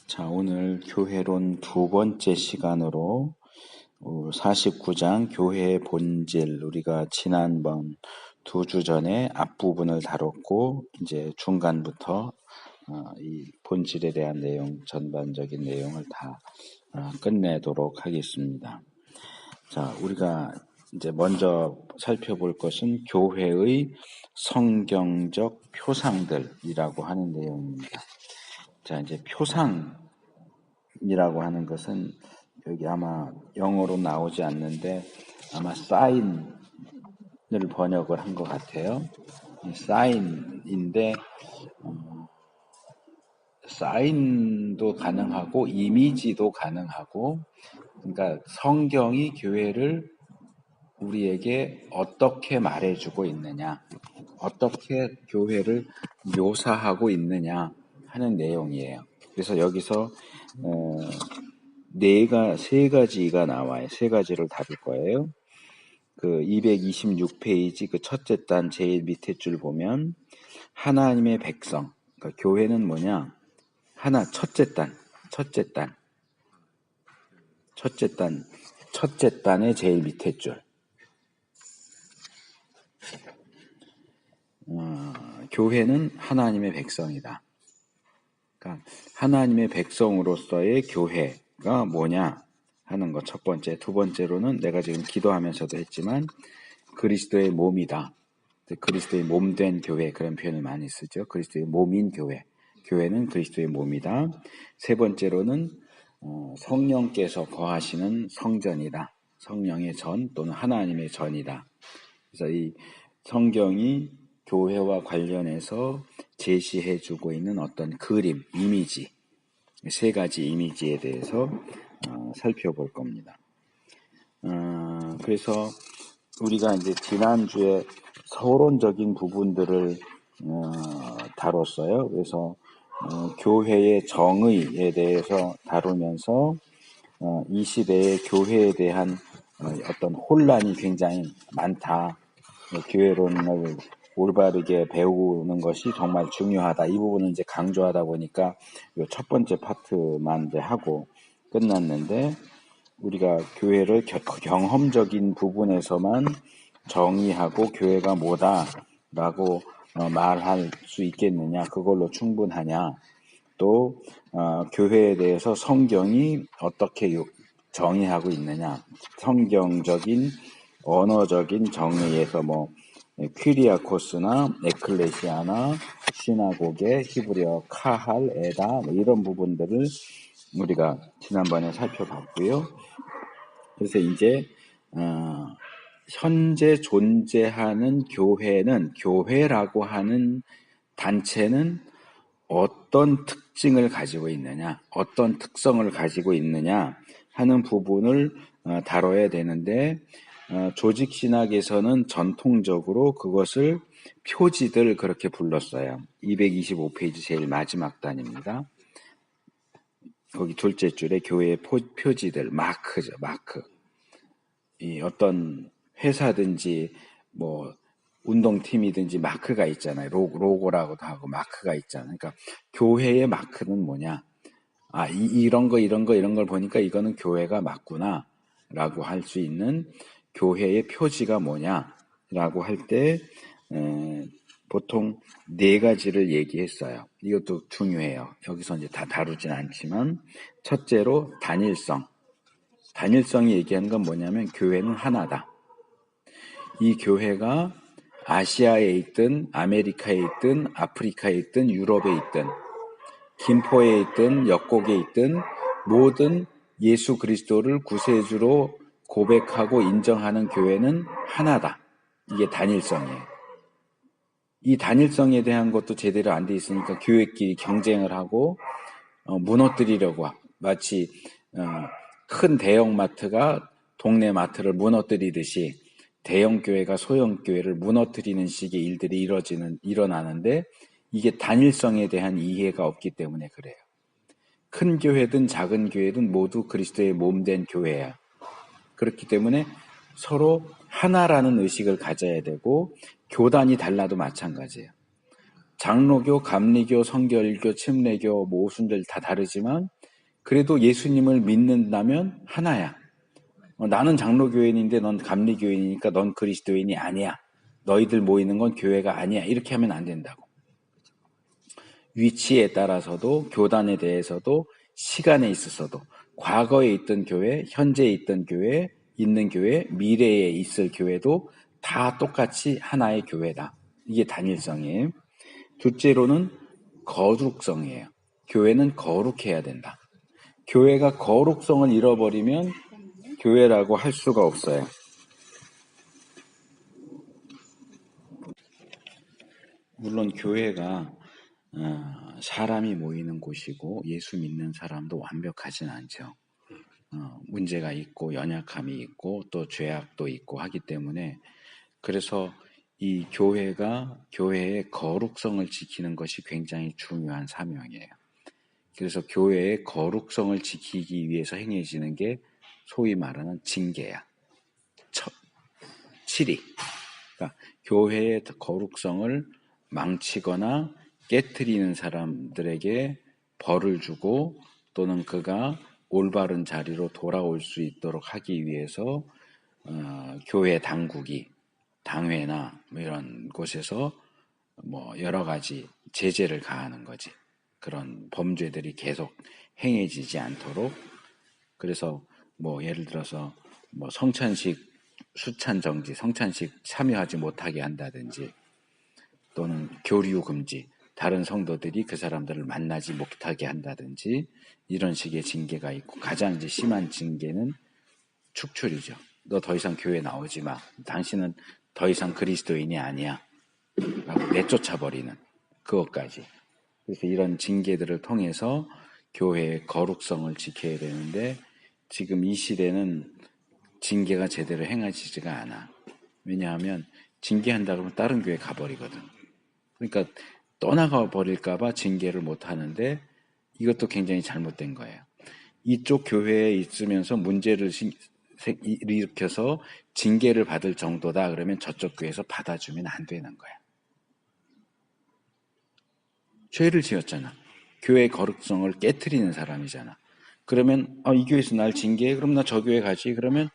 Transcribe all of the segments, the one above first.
자, 오늘 교회론 두 번째 시간으로 49장 교회의 본질, 우리가 지난번 두 주 전에 앞부분을 다뤘고 이제 중간부터 이 본질에 대한 내용, 전반적인 내용을 다 끝내도록 하겠습니다. 자, 우리가 이제 먼저 살펴볼 것은 교회의 성경적 표상들이라고 하는 내용입니다. 자, 이제 표상이라고 하는 것은 여기 아마 영어로 나오지 않는데 아마 사인을 번역을 한 것 같아요. 사인인데 사인도 가능하고 이미지도 가능하고, 그러니까 성경이 교회를 우리에게 어떻게 말해주고 있느냐, 어떻게 교회를 묘사하고 있느냐 하는 내용이에요. 그래서 여기서 세 가지가 나와요. 세 가지를 다룰 거예요. 그 226페이지 그 첫째 단 제일 밑에 줄 보면 하나님의 백성, 그러니까 교회는 뭐냐? 첫째 단의 제일 밑에 줄. 교회는 하나님의 백성이다. 그러니까 하나님의 백성으로서의 교회가 뭐냐 하는 것 첫 번째. 두 번째로는 내가 지금 기도하면서도 했지만 그리스도의 몸이다. 그리스도의 몸된 교회, 그런 표현을 많이 쓰죠. 그리스도의 몸인 교회. 교회는 그리스도의 몸이다. 세 번째로는 성령께서 거하시는 성전이다. 성령의 전 또는 하나님의 전이다. 그래서 이 성경이 교회와 관련해서 제시해주고 있는 어떤 그림, 이미지, 세 가지 이미지에 대해서 살펴볼 겁니다. 그래서 우리가 이제 지난주에 서론적인 부분들을 다뤘어요. 그래서 교회의 정의에 대해서 다루면서 이 시대의 교회에 대한 어떤 혼란이 굉장히 많다. 교회론을 올바르게 배우는 것이 정말 중요하다. 이 부분은 이제 강조하다 보니까 이 첫 번째 파트만 이제 하고 끝났는데, 우리가 교회를 경험적인 부분에서만 정의하고 교회가 뭐다라고 말할 수 있겠느냐, 그걸로 충분하냐, 또 교회에 대해서 성경이 어떻게 정의하고 있느냐, 성경적인 언어적인 정의에서 뭐 퀴리아코스나 에클레시아나 시나고게, 히브리어 카할, 에다, 뭐 이런 부분들을 우리가 지난번에 살펴봤고요. 그래서 이제 현재 존재하는 교회라고 하는 단체는 어떤 특징을 가지고 있느냐, 어떤 특성을 가지고 있느냐 하는 부분을 다뤄야 되는데, 조직신학에서는 전통적으로 그것을 표지들 그렇게 불렀어요. 225페이지 제일 마지막 단입니다. 거기 둘째 줄에 교회의 표지들, 마크죠, 마크. 이 어떤 회사든지 뭐 운동팀이든지 마크가 있잖아요. 로고라고도 하고 마크가 있잖아요. 그러니까 교회의 마크는 뭐냐? 이런 걸 보니까 이거는 교회가 맞구나 라고 할 수 있는 교회의 표지가 뭐냐라고 할 때 보통 네 가지를 얘기했어요. 이것도 중요해요. 여기서 이제 다 다루진 않지만, 첫째로 단일성. 단일성이 얘기하는 건 뭐냐면 교회는 하나다. 이 교회가 아시아에 있든 아메리카에 있든 아프리카에 있든 유럽에 있든 김포에 있든 역곡에 있든 모든 예수 그리스도를 구세주로 고백하고 인정하는 교회는 하나다. 이게 단일성이에요. 이 단일성에 대한 것도 제대로 안 돼 있으니까 교회끼리 경쟁을 하고 무너뜨리려고, 마치 큰 대형마트가 동네 마트를 무너뜨리듯이 대형 교회가 소형 교회를 무너뜨리는 식의 일들이 일어나는데, 이게 단일성에 대한 이해가 없기 때문에 그래요. 큰 교회든 작은 교회든 모두 그리스도의 몸된 교회야. 그렇기 때문에 서로 하나라는 의식을 가져야 되고, 교단이 달라도 마찬가지예요. 장로교, 감리교, 성결교, 침례교, 모순들 다 다르지만 그래도 예수님을 믿는다면 하나야. 나는 장로교인인데 넌 감리교인이니까 넌 그리스도인이 아니야. 너희들 모이는 건 교회가 아니야. 이렇게 하면 안 된다고. 위치에 따라서도 교단에 대해서도 시간에 있어서도 과거에 있던 교회, 현재에 있던 교회, 있는 교회, 미래에 있을 교회도 다 똑같이 하나의 교회다. 이게 단일성이에요. 둘째로는 거룩성이에요. 교회는 거룩해야 된다. 교회가 거룩성을 잃어버리면 교회라고 할 수가 없어요. 물론 교회가 사람이 모이는 곳이고 예수 믿는 사람도 완벽하진 않죠. 문제가 있고 연약함이 있고 또 죄악도 있고 하기 때문에 그래서 이 교회가 교회의 거룩성을 지키는 것이 굉장히 중요한 사명이에요. 그래서 교회의 거룩성을 지키기 위해서 행해지는 게 소위 말하는 징계야. 치리. 그러니까 교회의 거룩성을 망치거나 깨트리는 사람들에게 벌을 주고 또는 그가 올바른 자리로 돌아올 수 있도록 하기 위해서 교회 당국이 당회나 뭐 이런 곳에서 뭐 여러 가지 제재를 가하는 거지. 그런 범죄들이 계속 행해지지 않도록. 그래서 뭐 예를 들어서 뭐 성찬식 수찬 정지, 성찬식 참여하지 못하게 한다든지 또는 교류 금지, 다른 성도들이 그 사람들을 만나지 못하게 한다든지 이런 식의 징계가 있고 가장 이제 심한 징계는 축출이죠. 너 더 이상 교회 나오지 마. 당신은 더 이상 그리스도인이 아니야. 라고 내쫓아버리는 그것까지. 그래서 이런 징계들을 통해서 교회의 거룩성을 지켜야 되는데 지금 이 시대는 징계가 제대로 행해지지가 않아. 왜냐하면 징계한다 그러면 다른 교회 가버리거든. 그러니까 떠나가 버릴까봐 징계를 못 하는데 이것도 굉장히 잘못된 거예요. 이쪽 교회에 있으면서 문제를 일으켜서 징계를 받을 정도다 그러면 저쪽 교회에서 받아주면 안 되는 거야. 죄를 지었잖아. 교회의 거룩성을 깨트리는 사람이잖아. 그러면 이 교회에서 날 징계해? 그럼 나 저 교회 가지? 그러면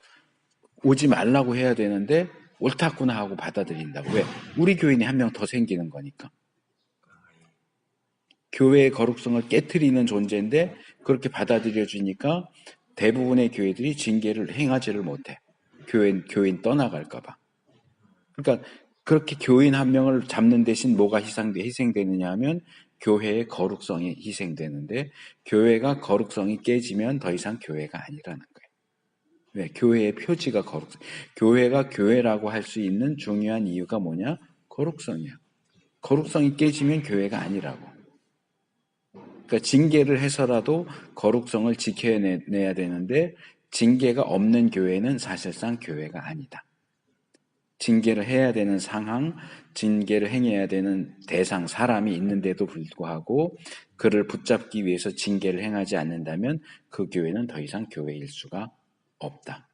오지 말라고 해야 되는데 옳다구나 하고 받아들인다고. 왜? 우리 교인이 한 명 더 생기는 거니까. 교회의 거룩성을 깨트리는 존재인데 그렇게 받아들여주니까 대부분의 교회들이 징계를 행하지를 못해. 교인 떠나갈까 봐. 그러니까 그렇게 교인 한 명을 잡는 대신 뭐가 희생되느냐 하면 교회의 거룩성이 희생되는데 교회가 거룩성이 깨지면 더 이상 교회가 아니라는 거예요. 왜? 교회의 표지가 거룩성. 교회가 교회라고 할 수 있는 중요한 이유가 뭐냐? 거룩성이야. 거룩성이 깨지면 교회가 아니라고. 그러니까 징계를 해서라도 거룩성을 지켜내야 되는데 징계가 없는 교회는 사실상 교회가 아니다. 징계를 해야 되는 상황, 징계를 행해야 되는 대상, 사람이 있는데도 불구하고 그를 붙잡기 위해서 징계를 행하지 않는다면 그 교회는 더 이상 교회일 수가 없다.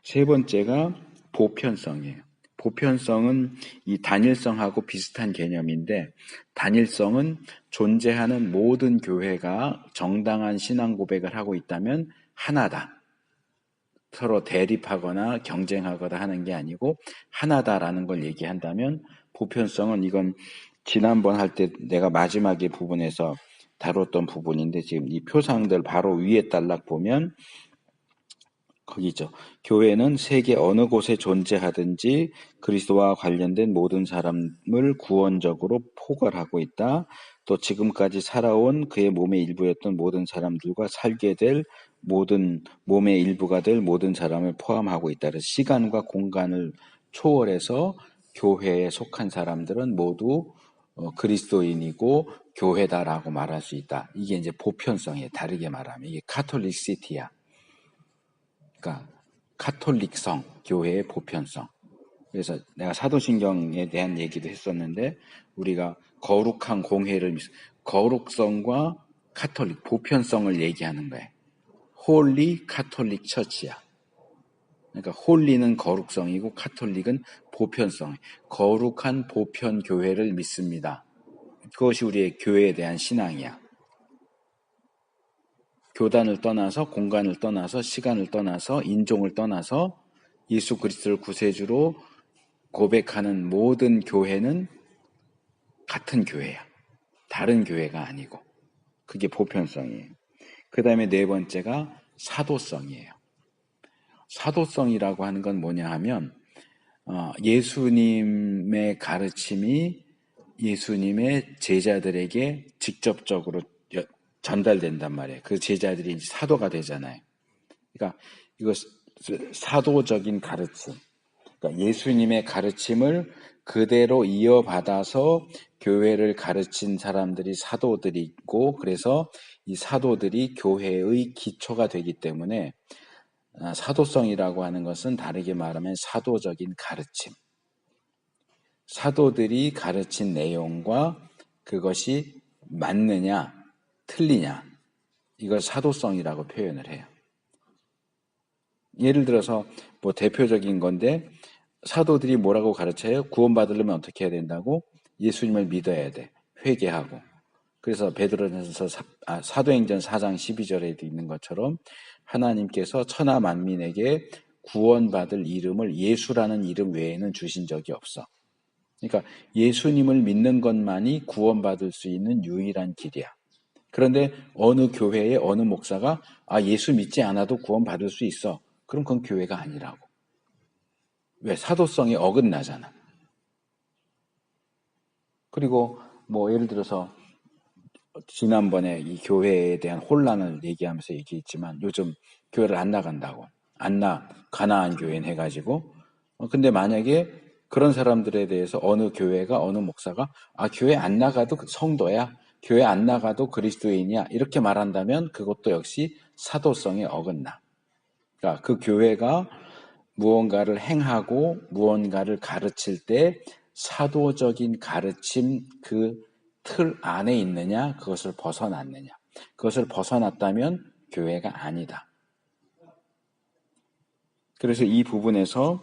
세 번째가 보편성이에요. 보편성은 이 단일성하고 비슷한 개념인데 단일성은 존재하는 모든 교회가 정당한 신앙 고백을 하고 있다면 하나다. 서로 대립하거나 경쟁하거나 하는 게 아니고 하나다라는 걸 얘기한다면 보편성은 이건 지난번 할 때 내가 마지막에 부분에서 다뤘던 부분인데 지금 이 표상들 바로 위에 딸락 보면 거기죠. 교회는 세계 어느 곳에 존재하든지 그리스도와 관련된 모든 사람을 구원적으로 포괄하고 있다. 또 지금까지 살아온 그의 몸의 일부였던 모든 사람들과 살게 될 모든 몸의 일부가 될 모든 사람을 포함하고 있다. 그래서 시간과 공간을 초월해서 교회에 속한 사람들은 모두 그리스도인이고 교회다라고 말할 수 있다. 이게 이제 보편성이에요. 다르게 말하면 이게 카톨릭시티야. 그러니까 카톨릭성, 교회의 보편성. 그래서 내가 사도신경에 대한 얘기도 했었는데 우리가 거룩한 공회를 거룩성과 카톨릭, 보편성을 얘기하는 거예요. 홀리 카톨릭 처치야. 그러니까 홀리는 거룩성이고 카톨릭은 보편성. 거룩한 보편 교회를 믿습니다. 그것이 우리의 교회에 대한 신앙이야. 교단을 떠나서, 공간을 떠나서, 시간을 떠나서, 인종을 떠나서 예수 그리스도를 구세주로 고백하는 모든 교회는 같은 교회야. 다른 교회가 아니고. 그게 보편성이에요. 그 다음에 네 번째가 사도성이에요. 사도성이라고 하는 건 뭐냐 하면 예수님의 가르침이 예수님의 제자들에게 직접적으로 전달된단 말이에요. 그 제자들이 이제 사도가 되잖아요. 그러니까 이거 사도적인 가르침. 그러니까 예수님의 가르침을 그대로 이어받아서 교회를 가르친 사람들이 사도들이 있고, 그래서 이 사도들이 교회의 기초가 되기 때문에 사도성이라고 하는 것은 다르게 말하면 사도적인 가르침. 사도들이 가르친 내용과 그것이 맞느냐, 틀리냐, 이걸 사도성이라고 표현을 해요. 예를 들어서 뭐 대표적인 건데, 사도들이 뭐라고 가르쳐요? 구원받으려면 어떻게 해야 된다고? 예수님을 믿어야 돼. 회개하고. 그래서 베드로전서 사도행전 4장 12절에도 있는 것처럼 하나님께서 천하 만민에게 구원받을 이름을 예수라는 이름 외에는 주신 적이 없어. 그러니까 예수님을 믿는 것만이 구원받을 수 있는 유일한 길이야. 그런데 어느 교회의 어느 목사가 예수 믿지 않아도 구원받을 수 있어. 그럼 그건 교회가 아니라고. 왜? 사도성이 어긋나잖아. 그리고 뭐 예를 들어서 지난번에 이 교회에 대한 혼란을 얘기하면서 얘기했지만 요즘 교회를 안 나간다고. 가나안 교인 해가지고. 근데 만약에 그런 사람들에 대해서 어느 교회가 어느 목사가 교회 안 나가도 성도야. 교회 안 나가도 그리스도인이야. 이렇게 말한다면 그것도 역시 사도성에 어긋나. 그러니까 그 교회가 무언가를 행하고 무언가를 가르칠 때 사도적인 가르침 그 틀 안에 있느냐, 그것을 벗어났느냐. 그것을 벗어났다면 교회가 아니다. 그래서 이 부분에서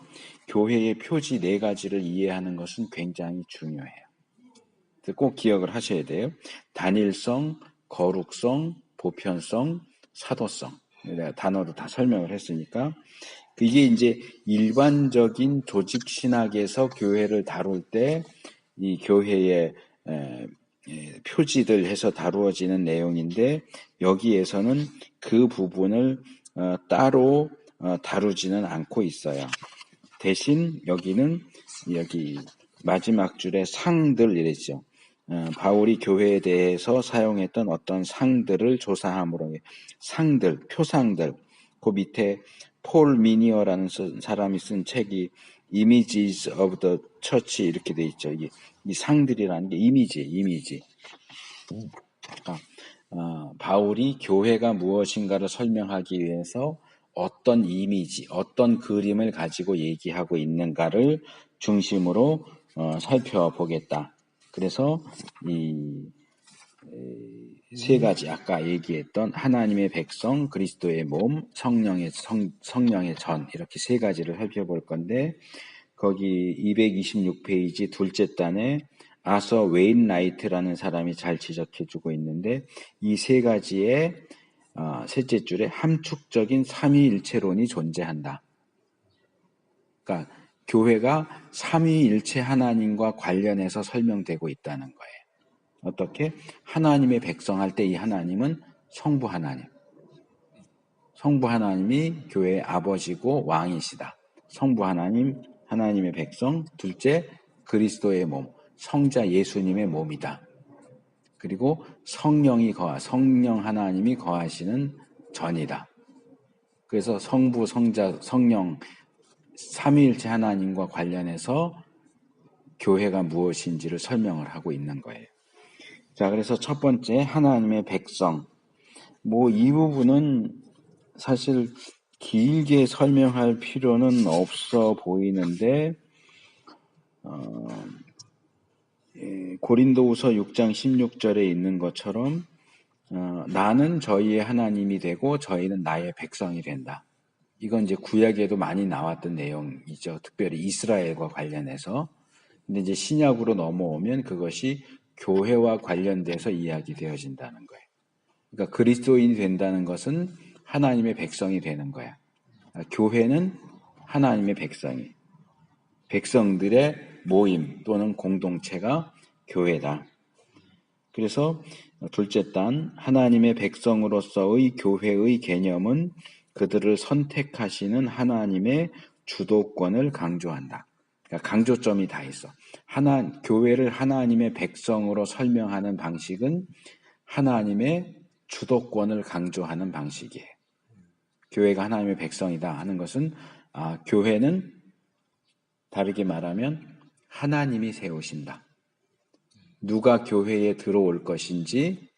교회의 표지 4가지를 이해하는 것은 굉장히 중요해요. 꼭 기억을 하셔야 돼요. 단일성, 거룩성, 보편성, 사도성. 내가 단어로 다 설명을 했으니까. 이게 이제 일반적인 조직 신학에서 교회를 다룰 때 이 교회의 표지들 해서 다루어지는 내용인데, 여기에서는 그 부분을 따로 다루지는 않고 있어요. 대신 여기는 여기 마지막 줄에 상들 이랬죠. 바울이 교회에 대해서 사용했던 어떤 상들을 조사함으로 상들, 표상들, 그 밑에 폴 미니어라는 사람이 쓴 책이 Images of the Church 이렇게 돼 있죠. 이 상들이라는 게 이미지. 바울이 교회가 무엇인가를 설명하기 위해서 어떤 이미지, 어떤 그림을 가지고 얘기하고 있는가를 중심으로 살펴보겠다. 그래서 이 3가지 아까 얘기했던 하나님의 백성, 그리스도의 몸, 성령의 전 이렇게 3가지를 살펴볼 건데, 거기 226페이지 둘째 단에 아서 웨인라이트라는 사람이 잘 지적해주고 있는데, 이 3가지의 셋째 줄에 함축적인 삼위일체론이 존재한다. 그러니까 교회가 삼위일체 하나님과 관련해서 설명되고 있다는 거예요. 어떻게? 하나님의 백성 할 때 이 하나님은 성부 하나님. 성부 하나님이 교회의 아버지고 왕이시다. 성부 하나님, 하나님의 백성. 둘째, 그리스도의 몸, 성자 예수님의 몸이다. 그리고 성령 하나님이 거하시는 전이다. 그래서 성부, 성자, 성령 삼위일체 하나님과 관련해서 교회가 무엇인지를 설명을 하고 있는 거예요. 자, 그래서 첫 번째 하나님의 백성. 이 부분은 사실 길게 설명할 필요는 없어 보이는데, 고린도후서 6장 16절에 있는 것처럼 나는 저희의 하나님이 되고 저희는 나의 백성이 된다. 이건 이제 구약에도 많이 나왔던 내용이죠. 특별히 이스라엘과 관련해서. 근데 이제 신약으로 넘어오면 그것이 교회와 관련돼서 이야기되어진다는 거예요. 그러니까 그리스도인이 된다는 것은 하나님의 백성이 되는 거야. 교회는 하나님의 백성이. 백성들의 모임 또는 공동체가 교회다. 그래서 둘째 단, 하나님의 백성으로서의 교회의 개념은 그들을 선택하시는 하나님의 주도권을 강조한다. 그러니까 강조점이 다 있어. 교회를 하나님의 백성으로 설명하는 방식은 하나님의 주도권을 강조하는 방식이에요. 교회가 하나님의 백성이다 하는 것은 교회는 다르게 말하면 하나님이 세우신다. 누가 교회에 들어올 것인지,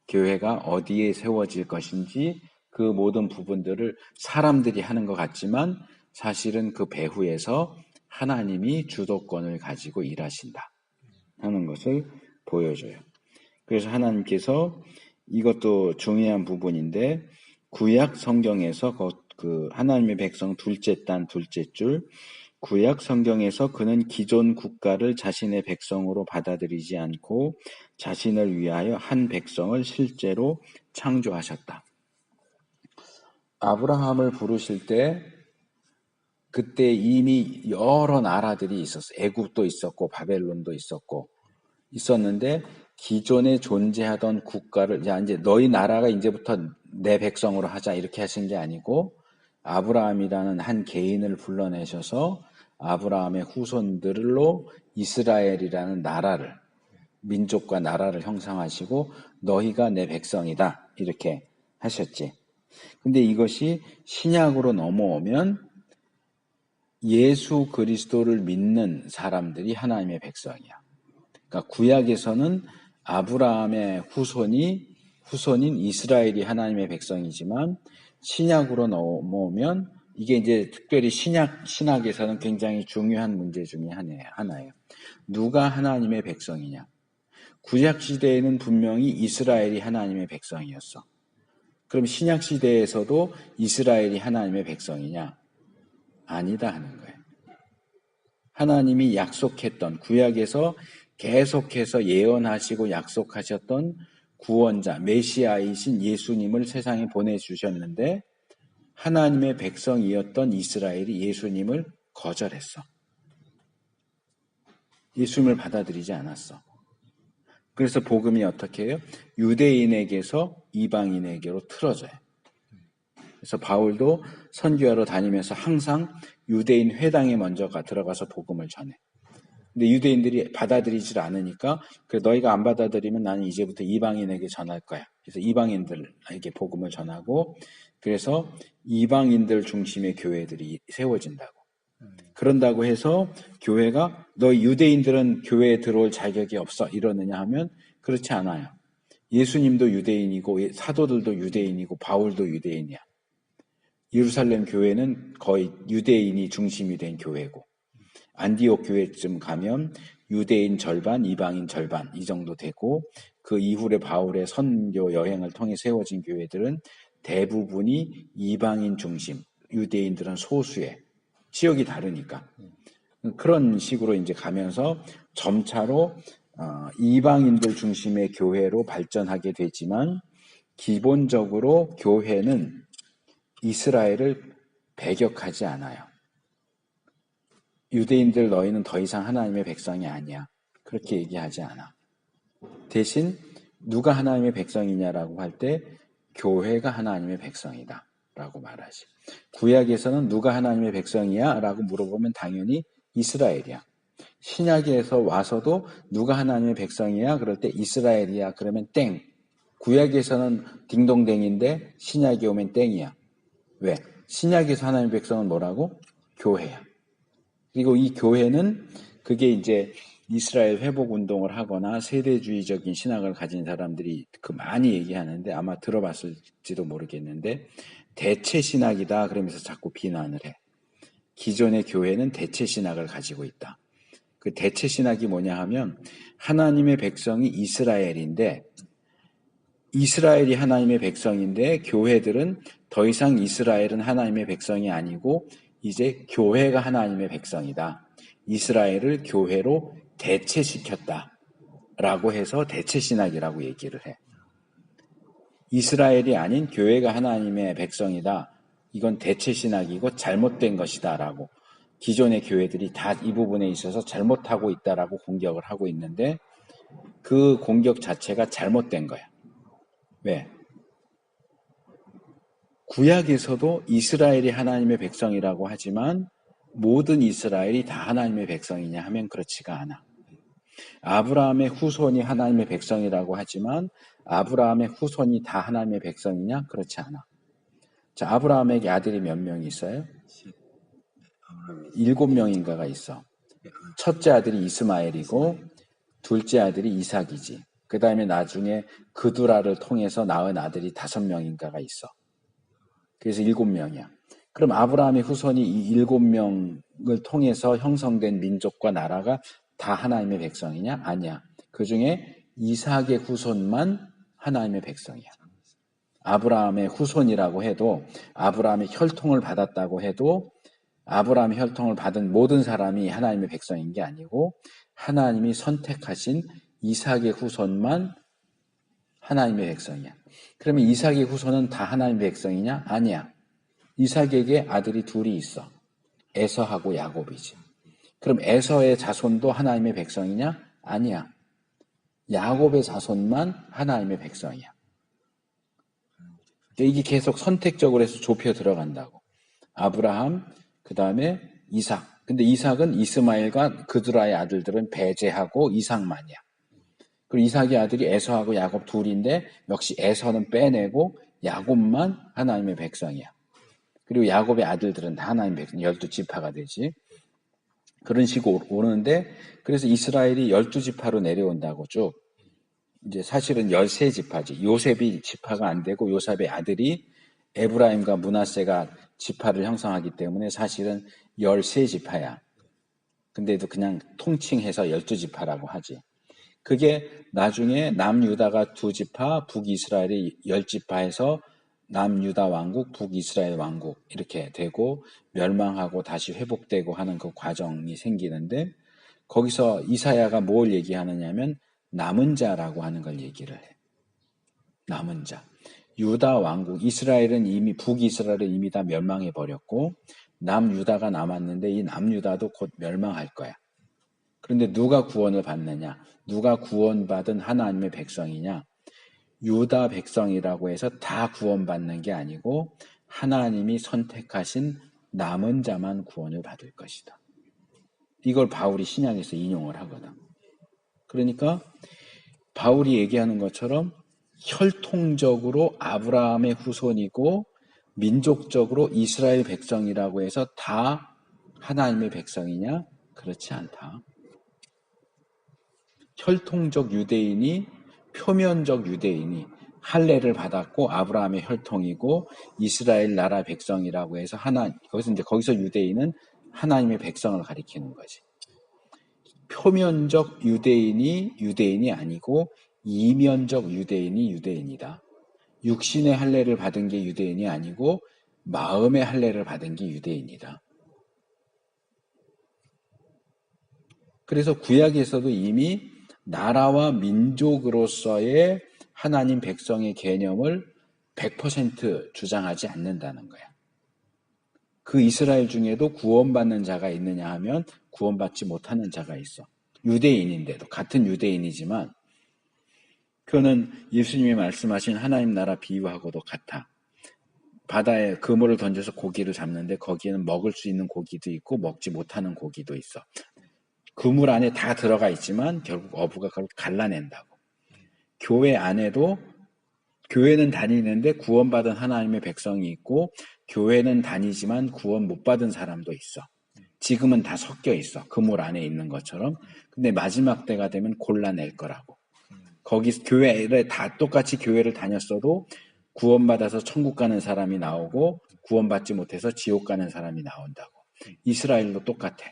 교회가 어디에 세워질 것인지 그 모든 부분들을 사람들이 하는 것 같지만 사실은 그 배후에서 하나님이 주도권을 가지고 일하신다 하는 것을 보여줘요. 그래서 하나님께서 이것도 중요한 부분인데 구약 성경에서 그 하나님의 백성 둘째 단 둘째 줄 구약 성경에서 그는 기존 국가를 자신의 백성으로 받아들이지 않고 자신을 위하여 한 백성을 실제로 창조하셨다. 아브라함을 부르실 때 그때 이미 여러 나라들이 있었어. 애굽도 있었고 바벨론도 있었는데 기존에 존재하던 국가를 이제 너희 나라가 이제부터 내 백성으로 하자 이렇게 하신 게 아니고 아브라함이라는 한 개인을 불러내셔서 아브라함의 후손들로 이스라엘이라는 나라를 민족과 나라를 형성하시고 너희가 내 백성이다 이렇게 하셨지. 근데 이것이 신약으로 넘어오면 예수 그리스도를 믿는 사람들이 하나님의 백성이야. 그러니까 구약에서는 아브라함의 후손인 이스라엘이 하나님의 백성이지만 신약으로 넘어오면 이게 이제 특별히 신학에서는 굉장히 중요한 문제 중에 하나예요. 누가 하나님의 백성이냐? 구약 시대에는 분명히 이스라엘이 하나님의 백성이었어. 그럼 신약 시대에서도 이스라엘이 하나님의 백성이냐? 아니다 하는 거예요. 하나님이 약속했던 구약에서 계속해서 예언하시고 약속하셨던 구원자, 메시아이신 예수님을 세상에 보내주셨는데 하나님의 백성이었던 이스라엘이 예수님을 거절했어. 예수님을 받아들이지 않았어. 그래서 복음이 어떻게 해요? 유대인에게서 이방인에게로 틀어져요. 그래서 바울도 선교하러 다니면서 항상 유대인 회당에 먼저 들어가서 복음을 전해. 근데 유대인들이 받아들이질 않으니까 그래 너희가 안 받아들이면 나는 이제부터 이방인에게 전할 거야. 그래서 이방인들에게 복음을 전하고 그래서 이방인들 중심의 교회들이 세워진다고. 그런다고 해서 교회가 너희 유대인들은 교회에 들어올 자격이 없어 이러느냐 하면 그렇지 않아요. 예수님도 유대인이고 사도들도 유대인이고 바울도 유대인이야. 예루살렘 교회는 거의 유대인이 중심이 된 교회고 안디옥 교회쯤 가면 유대인 절반, 이방인 절반 이 정도 되고 그 이후에 바울의 선교 여행을 통해 세워진 교회들은 대부분이 이방인 중심, 유대인들은 소수의 지역이 다르니까 그런 식으로 이제 가면서 점차로 이방인들 중심의 교회로 발전하게 되지만 기본적으로 교회는 이스라엘을 배격하지 않아요. 유대인들 너희는 더 이상 하나님의 백성이 아니야. 그렇게 얘기하지 않아. 대신 누가 하나님의 백성이냐라고 할 때 교회가 하나님의 백성이다 라고 말하지. 구약에서는 누가 하나님의 백성이야? 라고 물어보면 당연히 이스라엘이야. 신약에서 와서도 누가 하나님의 백성이야? 그럴 때 이스라엘이야. 그러면 땡. 구약에서는 딩동댕인데 신약에 오면 땡이야. 왜? 신약에서 하나님의 백성은 뭐라고? 교회야. 그리고 이 교회는 그게 이제 이스라엘 회복 운동을 하거나 세대주의적인 신학을 가진 사람들이 많이 얘기하는데 아마 들어봤을지도 모르겠는데 대체 신학이다 그러면서 자꾸 비난을 해. 기존의 교회는 대체 신학을 가지고 있다. 그 대체 신학이 뭐냐 하면 하나님의 백성이 이스라엘인데 이스라엘이 하나님의 백성인데 교회들은 더 이상 이스라엘은 하나님의 백성이 아니고 이제 교회가 하나님의 백성이다. 이스라엘을 교회로 대체시켰다. 라고 해서 대체신학이라고 얘기를 해. 이스라엘이 아닌 교회가 하나님의 백성이다. 이건 대체신학이고 잘못된 것이다라고 기존의 교회들이 다 이 부분에 있어서 잘못하고 있다라고 공격을 하고 있는데 그 공격 자체가 잘못된 거야. 왜? 구약에서도 이스라엘이 하나님의 백성이라고 하지만 모든 이스라엘이 다 하나님의 백성이냐 하면 그렇지가 않아. 아브라함의 후손이 하나님의 백성이라고 하지만 아브라함의 후손이 다 하나님의 백성이냐? 그렇지 않아. 자, 아브라함에게 아들이 몇 명이 있어요? 7명인가가 있어. 첫째 아들이 이스마엘이고 둘째 아들이 이삭이지. 그 다음에 나중에 그두라를 통해서 낳은 아들이 5명인가가 있어. 그래서 7명이야. 그럼 아브라함의 후손이 이 7명을 통해서 형성된 민족과 나라가 다 하나님의 백성이냐? 아니야. 그 중에 이삭의 후손만 하나님의 백성이야. 아브라함의 후손이라고 해도 아브라함의 혈통을 받았다고 해도 아브라함의 혈통을 받은 모든 사람이 하나님의 백성인 게 아니고 하나님이 선택하신 이삭의 후손만 하나님의 백성이야. 그러면 이삭의 후손은 다 하나님의 백성이냐? 아니야. 이삭에게 아들이 둘이 있어. 에서하고 야곱이지. 그럼 에서의 자손도 하나님의 백성이냐? 아니야. 야곱의 자손만 하나님의 백성이야. 이게 계속 선택적으로 해서 좁혀 들어간다고. 아브라함, 그 다음에 이삭. 근데 이삭은 이스마엘과 그두라의 아들들은 배제하고 이삭만이야. 그리고 이삭의 아들이 에서하고 야곱 둘인데 역시 에서는 빼내고 야곱만 하나님의 백성이야. 그리고 야곱의 아들들은 다 하나님의 백성, 12지파가 되지. 그런 식으로 오르는데 그래서 이스라엘이 12지파로 내려온다고 쭉. 이제 사실은 13지파지. 요셉이 지파가 안 되고 요셉의 아들이 에브라임과 므낫세가 지파를 형성하기 때문에 사실은 13지파야. 근데도 그냥 통칭해서 12지파라고 하지. 그게 나중에 남유다가 2지파, 북이스라엘이 10지파에서 남유다 왕국, 북이스라엘 왕국 이렇게 되고 멸망하고 다시 회복되고 하는 그 과정이 생기는데 거기서 이사야가 뭘 얘기하느냐면 남은 자라고 하는 걸 얘기를 해. 남은 자. 유다 왕국, 이스라엘은 이미 북이스라엘은 이미 다 멸망해 버렸고 남유다가 남았는데 이 남유다도 곧 멸망할 거야. 그런데 누가 구원을 받느냐? 누가 구원받은 하나님의 백성이냐? 유다 백성이라고 해서 다 구원받는 게 아니고 하나님이 선택하신 남은 자만 구원을 받을 것이다. 이걸 바울이 신약에서 인용을 하거든. 그러니까 바울이 얘기하는 것처럼 혈통적으로 아브라함의 후손이고 민족적으로 이스라엘 백성이라고 해서 다 하나님의 백성이냐? 그렇지 않다. 혈통적 유대인이 표면적 유대인이 할례를 받았고 아브라함의 혈통이고 이스라엘 나라 백성이라고 해서 거기서 유대인은 하나님의 백성을 가리키는 거지. 표면적 유대인이 아니고 이면적 유대인이 유대인이다. 육신의 할례를 받은 게 유대인이 아니고 마음의 할례를 받은 게 유대인이다. 그래서 구약에서도 이미 나라와 민족으로서의 하나님 백성의 개념을 100% 주장하지 않는다는 거야. 그 이스라엘 중에도 구원받는 자가 있느냐 하면 구원받지 못하는 자가 있어. 유대인인데도 같은 유대인이지만 그거는 예수님이 말씀하신 하나님 나라 비유하고도 같아. 바다에 그물을 던져서 고기를 잡는데 거기에는 먹을 수 있는 고기도 있고 먹지 못하는 고기도 있어. 그물 안에 다 들어가 있지만 결국 어부가 그걸 갈라낸다고. 교회 안에도 교회는 다니는데 구원받은 하나님의 백성이 있고 교회는 다니지만 구원 못 받은 사람도 있어. 지금은 다 섞여 있어. 그물 안에 있는 것처럼. 근데 마지막 때가 되면 골라낼 거라고. 거기 교회를 다 똑같이 교회를 다녔어도 구원받아서 천국 가는 사람이 나오고 구원받지 못해서 지옥 가는 사람이 나온다고. 이스라엘도 똑같아.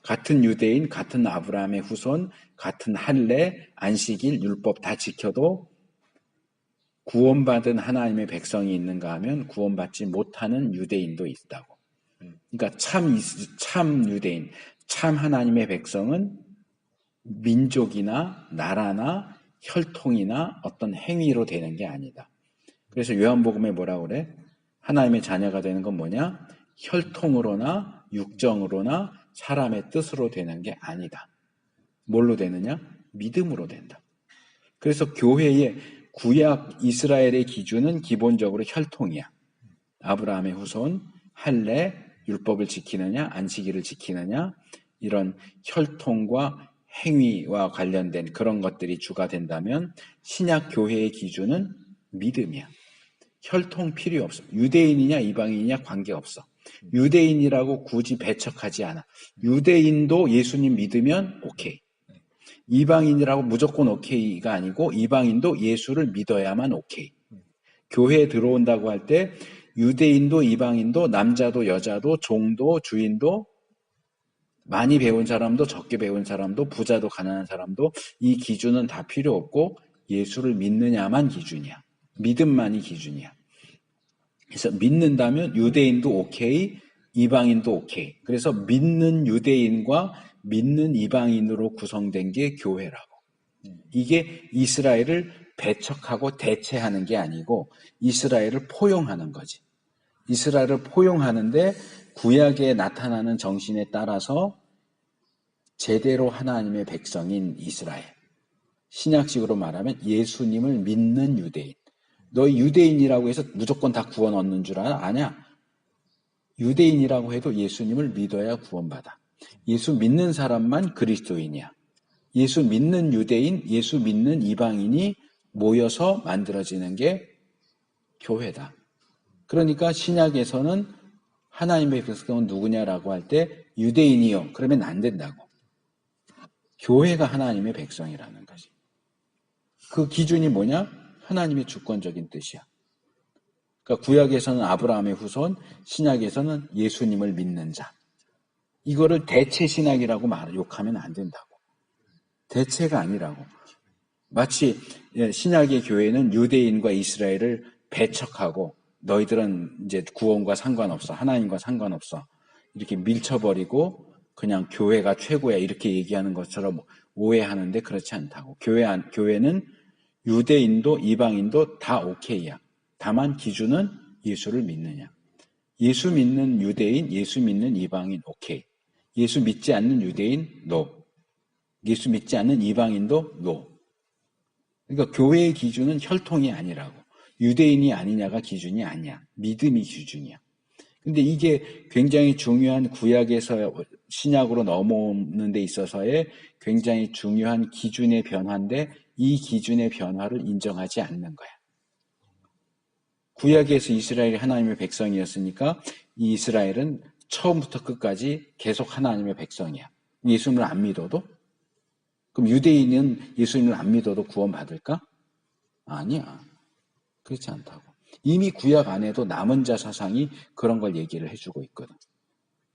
같은 유대인, 같은 아브라함의 후손, 같은 할례, 안식일, 율법 다 지켜도 구원받은 하나님의 백성이 있는가 하면 구원받지 못하는 유대인도 있다고. 그러니까 참 유대인, 참 하나님의 백성은 민족이나 나라나 혈통이나 어떤 행위로 되는 게 아니다. 그래서 요한복음에 뭐라고 그래? 하나님의 자녀가 되는 건 뭐냐? 혈통으로나 육정으로나 사람의 뜻으로 되는 게 아니다. 뭘로 되느냐? 믿음으로 된다. 그래서 교회의 구약 이스라엘의 기준은 기본적으로 혈통이야. 아브라함의 후손, 할례, 율법을 지키느냐, 안식일을 지키느냐, 이런 혈통과 행위와 관련된 그런 것들이 주가 된다면 신약 교회의 기준은 믿음이야. 혈통 필요 없어. 유대인이냐 이방인이냐 관계없어. 유대인이라고 굳이 배척하지 않아. 유대인도 예수님 믿으면 오케이. 이방인이라고 무조건 오케이가 아니고 이방인도 예수를 믿어야만 오케이. 교회에 들어온다고 할 때 유대인도 이방인도 남자도 여자도 종도 주인도 많이 배운 사람도 적게 배운 사람도 부자도 가난한 사람도 이 기준은 다 필요 없고 예수를 믿느냐만 기준이야. 믿음만이 기준이야. 그래서 믿는다면 유대인도 오케이, 이방인도 오케이. 그래서 믿는 유대인과 믿는 이방인으로 구성된 게 교회라고. 이게 이스라엘을 배척하고 대체하는 게 아니고 이스라엘을 포용하는 거지. 이스라엘을 포용하는데 구약에 나타나는 정신에 따라서 제대로 하나님의 백성인 이스라엘. 신약식으로 말하면 예수님을 믿는 유대인. 너희 유대인이라고 해서 무조건 다 구원 얻는 줄 알아? 아니야. 유대인이라고 해도 예수님을 믿어야 구원받아. 예수 믿는 사람만 그리스도인이야. 예수 믿는 유대인, 예수 믿는 이방인이 모여서 만들어지는 게 교회다. 그러니까 신약에서는 하나님의 백성은 누구냐라고 할 때 유대인이요. 그러면 안 된다고. 교회가 하나님의 백성이라는 거지. 그 기준이 뭐냐? 하나님의 주권적인 뜻이야. 그러니까 구약에서는 아브라함의 후손, 신약에서는 예수님을 믿는 자. 이거를 대체 신학이라고 욕하면 안 된다고. 대체가 아니라고. 마치 신약의 교회는 유대인과 이스라엘을 배척하고 너희들은 이제 구원과 상관없어. 하나님과 상관없어. 이렇게 밀쳐버리고 그냥 교회가 최고야. 이렇게 얘기하는 것처럼 오해하는데 그렇지 않다고. 교회는 유대인도 이방인도 다 오케이야. 다만 기준은 예수를 믿느냐. 예수 믿는 유대인, 예수 믿는 이방인 오케이. 예수 믿지 않는 유대인 노. 예수 믿지 않는 이방인도 노. 그러니까 교회의 기준은 혈통이 아니라고. 유대인이 아니냐가 기준이 아니야. 믿음이 기준이야. 근데 이게 굉장히 중요한 구약에서 신약으로 넘어오는 데 있어서의 굉장히 중요한 기준의 변화인데 이 기준의 변화를 인정하지 않는 거야. 구약에서 이스라엘이 하나님의 백성이었으니까 이 이스라엘은 처음부터 끝까지 계속 하나님의 백성이야. 예수님을 안 믿어도? 그럼 유대인은 예수님을 안 믿어도 구원받을까? 아니야. 그렇지 않다고. 이미 구약 안에도 남은 자 사상이 그런 걸 얘기를 해주고 있거든.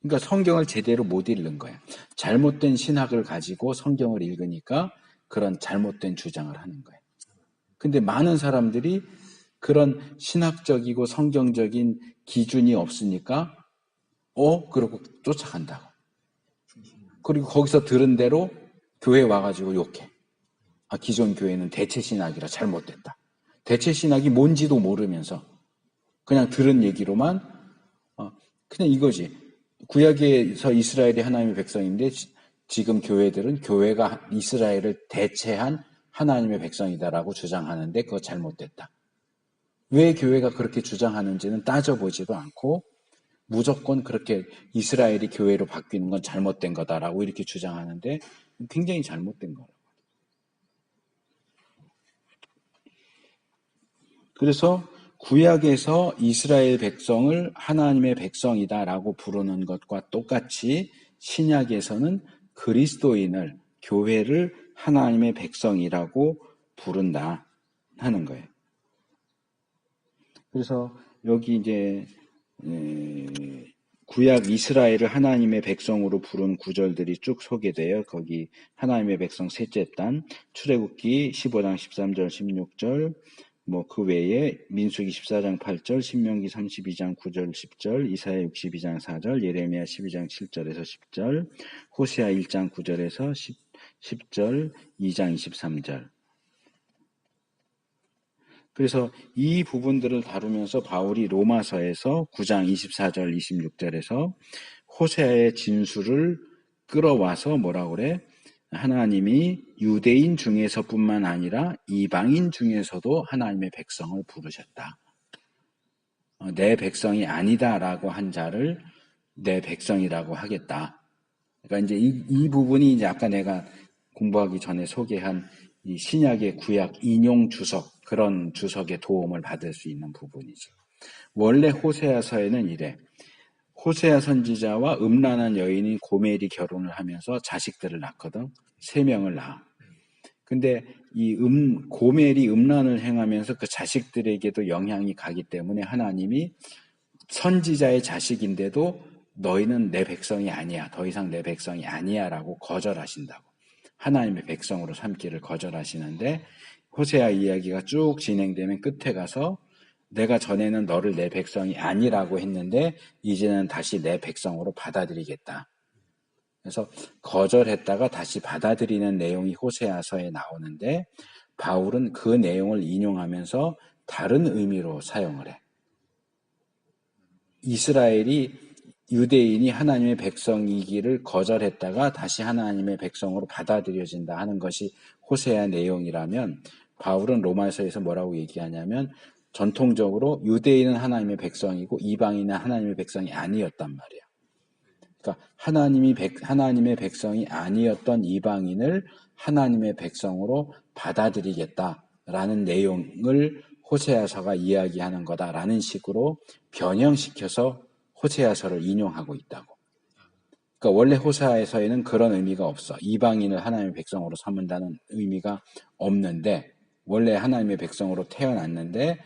그러니까 성경을 제대로 못 읽는 거야. 잘못된 신학을 가지고 성경을 읽으니까 그런 잘못된 주장을 하는 거야. 근데 많은 사람들이 그런 신학적이고 성경적인 기준이 없으니까 그러고 쫓아간다고. 그리고 거기서 들은 대로 교회 와가지고 욕해. 기존 교회는 대체신학이라 잘못됐다. 대체신학이 뭔지도 모르면서 그냥 들은 얘기로만 그냥 이거지. 구약에서 이스라엘이 하나님의 백성인데 지금 교회들은 교회가 이스라엘을 대체한 하나님의 백성이다라고 주장하는데 그거 잘못됐다. 왜 교회가 그렇게 주장하는지는 따져보지도 않고 무조건 그렇게 이스라엘이 교회로 바뀌는 건 잘못된 거다라고 이렇게 주장하는데 굉장히 잘못된 거라고. 그래서 구약에서 이스라엘 백성을 하나님의 백성이다라고 부르는 것과 똑같이 신약에서는 그리스도인을, 교회를 하나님의 백성이라고 부른다 하는 거예요. 그래서 여기 이제 구약 이스라엘을 하나님의 백성으로 부른 구절들이 쭉 소개돼요. 거기 하나님의 백성 셋째 단, 출애굽기 15장 13절 16절, 그 외에 민수기 14장 8절, 신명기 32장 9절 10절, 이사야 62장 4절, 예레미야 12장 7절에서 10절, 호세아 1장 9절에서 10절, 2장 23절. 그래서 이 부분들을 다루면서 바울이 로마서에서 9장 24절 26절에서 호세아의 진술을 끌어와서 뭐라고 그래? 하나님이 유대인 중에서뿐만 아니라 이방인 중에서도 하나님의 백성을 부르셨다. 내 백성이 아니다라고 한 자를 내 백성이라고 하겠다. 그러니까 이제 이 부분이 이제 아까 내가 공부하기 전에 소개한 이 신약의 구약 인용 주석, 그런 주석의 도움을 받을 수 있는 부분이죠. 원래 호세아서에는 이래. 호세아 선지자와 음란한 여인인 고멜이 결혼을 하면서 자식들을 낳거든. 3명을 낳아. 근데 이 고멜이 음란을 행하면서 그 자식들에게도 영향이 가기 때문에 하나님이 선지자의 자식인데도 너희는 내 백성이 아니야. 더 이상 내 백성이 아니야 라고 거절하신다고. 하나님의 백성으로 삼기를 거절하시는데 호세아 이야기가 쭉 진행되면 끝에 가서 내가 전에는 너를 내 백성이 아니라고 했는데 이제는 다시 내 백성으로 받아들이겠다. 그래서 거절했다가 다시 받아들이는 내용이 호세아서에 나오는데 바울은 그 내용을 인용하면서 다른 의미로 사용을 해. 이스라엘이 유대인이 하나님의 백성이기를 거절했다가 다시 하나님의 백성으로 받아들여진다 하는 것이 호세아 내용이라면 바울은 로마서에서 뭐라고 얘기하냐면 전통적으로 유대인은 하나님의 백성이고 이방인은 하나님의 백성이 아니었단 말이야. 그러니까 하나님의 백성이 아니었던 이방인을 하나님의 백성으로 받아들이겠다라는 내용을 호세아서가 이야기하는 거다라는 식으로 변형시켜서 호세아서를 인용하고 있다고. 그러니까 원래 호세아서에는 그런 의미가 없어. 이방인을 하나님의 백성으로 삼는다는 의미가 없는데 원래 하나님의 백성으로 태어났는데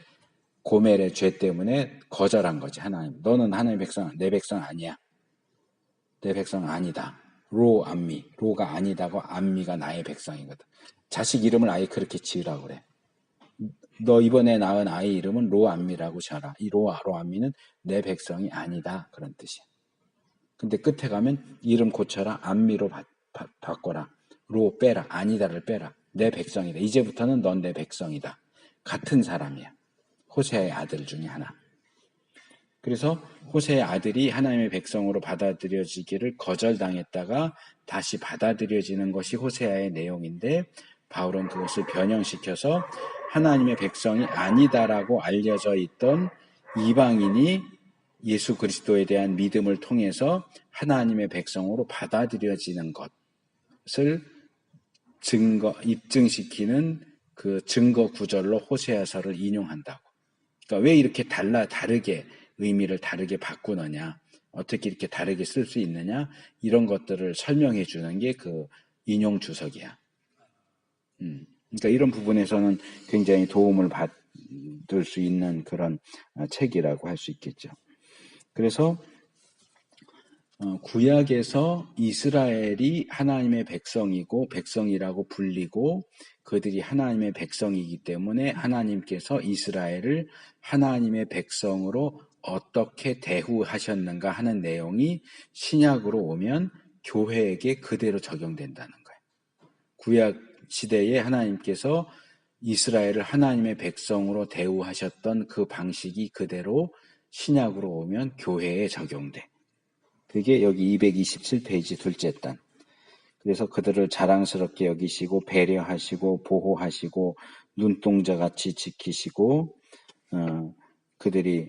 고멜의 죄 때문에 거절한 거지. 하나님. 너는 하나님의 백성, 내 백성 아니야. 내 백성 아니다. 로 암미. 로가 아니다고 암미가 나의 백성이거든. 자식 이름을 아예 그렇게 지으라고 그래. 너 이번에 낳은 아이 이름은 로암미라고 지어라. 이 로암미는 내 백성이 아니다. 그런 뜻이야. 근데 끝에 가면 이름 고쳐라. 암미로 바꿔라. 로 빼라. 아니다를 빼라. 내 백성이다. 이제부터는 넌 내 백성이다. 같은 사람이야. 호세아의 아들 중에 하나. 그래서 호세의 아들이 하나님의 백성으로 받아들여지기를 거절당했다가 다시 받아들여지는 것이 호세아의 내용인데 바울은 그것을 변형시켜서 하나님의 백성이 아니다라고 알려져 있던 이방인이 예수 그리스도에 대한 믿음을 통해서 하나님의 백성으로 받아들여지는 것을 입증시키는 그 증거 구절로 호세아서를 인용한다고. 그러니까 왜 이렇게 다르게 의미를 다르게 바꾸느냐, 어떻게 이렇게 다르게 쓸 수 있느냐, 이런 것들을 설명해 주는 게 그 인용 주석이야. 그러니까 이런 부분에서는 굉장히 도움을 받을 수 있는 그런 책이라고 할 수 있겠죠. 그래서 구약에서 이스라엘이 하나님의 백성이고 백성이라고 불리고 그들이 하나님의 백성이기 때문에 하나님께서 이스라엘을 하나님의 백성으로 어떻게 대우하셨는가 하는 내용이 신약으로 오면 교회에게 그대로 적용된다는 거예요. 구약 시대에 하나님께서 이스라엘을 하나님의 백성으로 대우하셨던 그 방식이 그대로 신약으로 오면 교회에 적용돼. 그게 여기 227페이지 둘째 단. 그래서 그들을 자랑스럽게 여기시고 배려하시고 보호하시고 눈동자같이 지키시고 그들이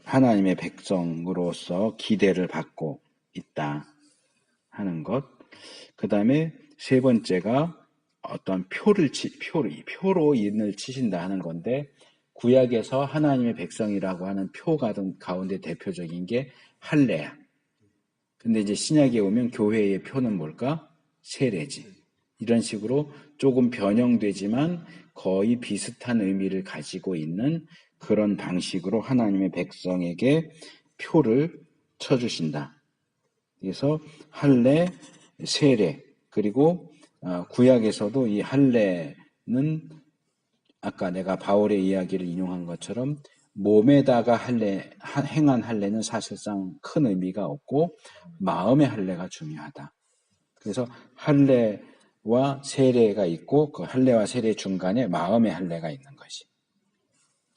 하나님의 백성으로서 기대를 받고 있다 하는 것. 그 다음에 세 번째가 어떤 표로 인을 치신다 하는 건데 구약에서 하나님의 백성이라고 하는 표 가운데 대표적인 게 할례야. 근데 이제 신약에 오면 교회의 표는 뭘까? 세례지. 이런 식으로 조금 변형되지만 거의 비슷한 의미를 가지고 있는 그런 방식으로 하나님의 백성에게 표를 쳐주신다. 그래서 할례, 세례, 그리고 구약에서도 이 할례는 아까 내가 바울의 이야기를 인용한 것처럼 몸에다가 행한 할례는 사실상 큰 의미가 없고 마음의 할례가 중요하다. 그래서 할례와 세례가 있고 그 할례와 세례 중간에 마음의 할례가 있는 것이.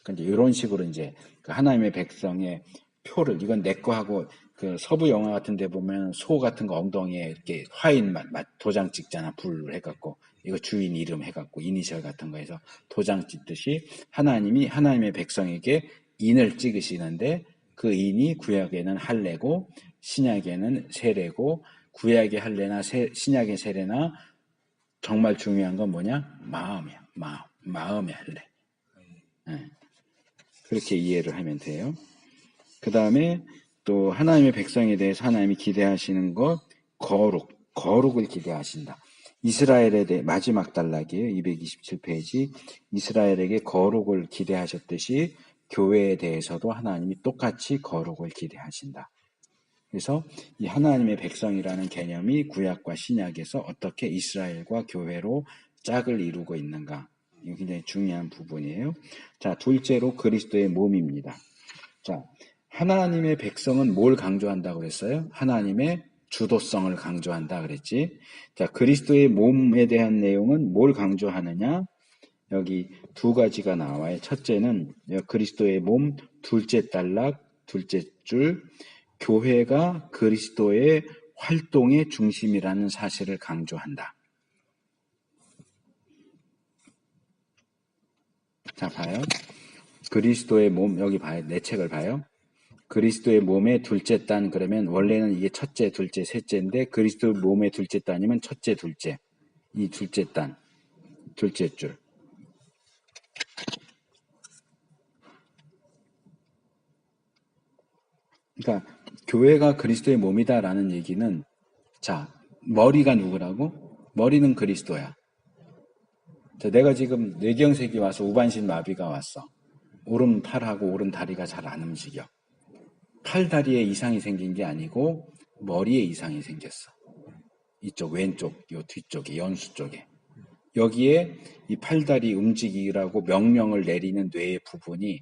근데 이런 식으로 이제 그 하나님의 백성의 표를 이건 내 거 하고 그 서부 영화 같은 데 보면 소 같은 거 엉덩이에 이렇게 화인 도장 찍잖아. 불 해갖고 이거 주인 이름 해갖고 이니셜 같은 거 해서 도장 찍듯이 하나님이 하나님의 백성에게 인을 찍으시는데 그 인이 구약에는 할례고 신약에는 세례고 구약의 할례나 신약의 세례나 정말 중요한 건 뭐냐? 마음이야. 마음의 할례. 네. 그렇게 이해를 하면 돼요. 그 다음에 또 하나님의 백성에 대해서 하나님이 기대하시는 것, 거룩을 기대하신다. 이스라엘에 대해 마지막 단락이에요. 227페이지. 이스라엘에게 거룩을 기대하셨듯이 교회에 대해서도 하나님이 똑같이 거룩을 기대하신다. 그래서 이 하나님의 백성이라는 개념이 구약과 신약에서 어떻게 이스라엘과 교회로 짝을 이루고 있는가. 이거 굉장히 중요한 부분이에요. 자, 둘째로 그리스도의 몸입니다. 자, 하나님의 백성은 뭘 강조한다고 그랬어요? 하나님의 주도성을 강조한다 그랬지. 자, 그리스도의 몸에 대한 내용은 뭘 강조하느냐? 여기 두 가지가 나와요. 첫째는 그리스도의 몸, 둘째 단락, 둘째 줄, 교회가 그리스도의 활동의 중심이라는 사실을 강조한다. 자, 봐요. 그리스도의 몸, 여기 봐요. 내 책을 봐요. 그리스도의 몸의 둘째 단 그러면 원래는 이게 첫째, 둘째, 셋째인데 그리스도 몸의 둘째 단이면 첫째, 둘째. 이 둘째 단, 둘째 줄. 그러니까 교회가 그리스도의 몸이다라는 얘기는 자, 머리가 누구라고? 머리는 그리스도야. 자, 내가 지금 뇌경색이 와서 우반신 마비가 왔어. 오른팔하고 오른다리가 잘 안 움직여. 팔다리에 이상이 생긴 게 아니고 머리에 이상이 생겼어. 이쪽 왼쪽, 요 뒤쪽에, 연수 쪽에. 여기에 이 팔다리 움직이라고 명령을 내리는 뇌의 부분이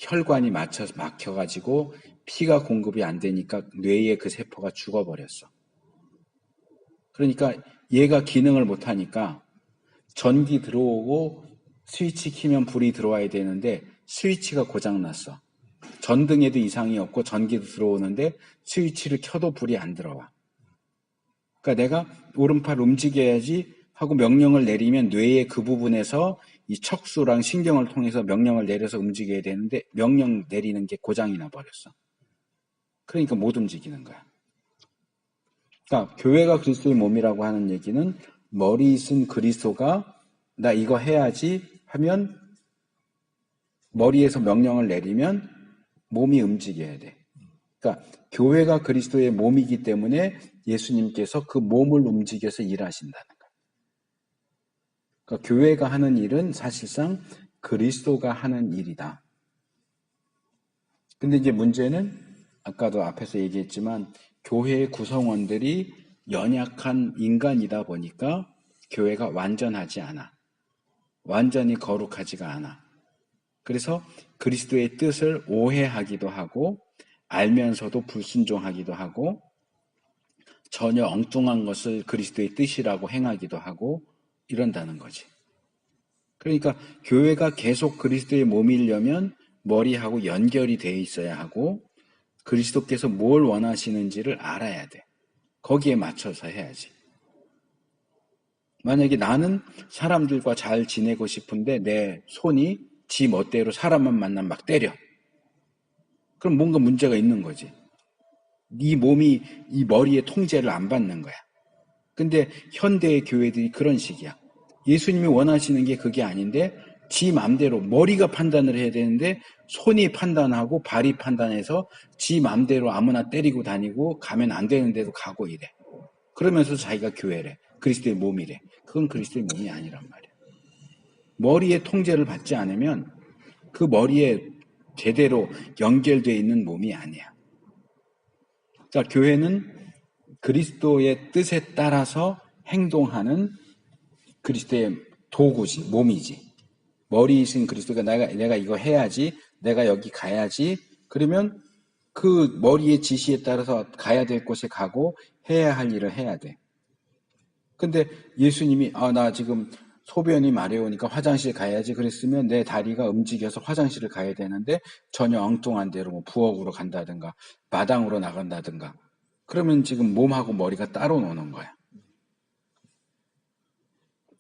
혈관이 막혀가지고 피가 공급이 안 되니까 뇌의 그 세포가 죽어버렸어. 그러니까 얘가 기능을 못하니까 전기 들어오고 스위치 키면 불이 들어와야 되는데 스위치가 고장났어. 전등에도 이상이 없고 전기도 들어오는데 스위치를 켜도 불이 안 들어와. 그러니까 내가 오른팔 움직여야지 하고 명령을 내리면 뇌의 그 부분에서 이 척수랑 신경을 통해서 명령을 내려서 움직여야 되는데 명령 내리는 게 고장이 나버렸어. 그러니까 못 움직이는 거야. 그러니까 교회가 그리스도의 몸이라고 하는 얘기는 머리 쓴 그리스도가 나 이거 해야지 하면 머리에서 명령을 내리면 몸이 움직여야 돼. 그러니까 교회가 그리스도의 몸이기 때문에 예수님께서 그 몸을 움직여서 일하신다는 거예요. 그러니까 교회가 하는 일은 사실상 그리스도가 하는 일이다. 근데 이제 문제는 아까도 앞에서 얘기했지만 교회의 구성원들이 연약한 인간이다 보니까 교회가 완전하지 않아. 완전히 거룩하지가 않아. 그래서 그리스도의 뜻을 오해하기도 하고 알면서도 불순종하기도 하고 전혀 엉뚱한 것을 그리스도의 뜻이라고 행하기도 하고 이런다는 거지. 그러니까 교회가 계속 그리스도의 몸이려면 머리하고 연결이 돼 있어야 하고 그리스도께서 뭘 원하시는지를 알아야 돼. 거기에 맞춰서 해야지. 만약에 나는 사람들과 잘 지내고 싶은데 내 손이 지 멋대로 사람만 만나면 막 때려. 그럼 뭔가 문제가 있는 거지. 네 몸이 이 머리의 통제를 안 받는 거야. 근데 현대의 교회들이 그런 식이야. 예수님이 원하시는 게 그게 아닌데 지 맘대로 머리가 판단을 해야 되는데 손이 판단하고 발이 판단해서 지 맘대로 아무나 때리고 다니고 가면 안 되는 데도 가고 이래. 그러면서 자기가 교회래. 그리스도의 몸이래. 그건 그리스도의 몸이 아니란 말이야. 머리의 통제를 받지 않으면 그 머리에 제대로 연결되어 있는 몸이 아니야. 자, 교회는 그리스도의 뜻에 따라서 행동하는 그리스도의 도구지, 몸이지. 머리이신 그리스도가 내가 이거 해야지, 내가 여기 가야지. 그러면 그 머리의 지시에 따라서 가야 될 곳에 가고 해야 할 일을 해야 돼. 근데 예수님이 나 지금 소변이 마려우니까 화장실 가야지 그랬으면 내 다리가 움직여서 화장실을 가야 되는데 전혀 엉뚱한 데로 뭐 부엌으로 간다든가 마당으로 나간다든가 그러면 지금 몸하고 머리가 따로 노는 거야.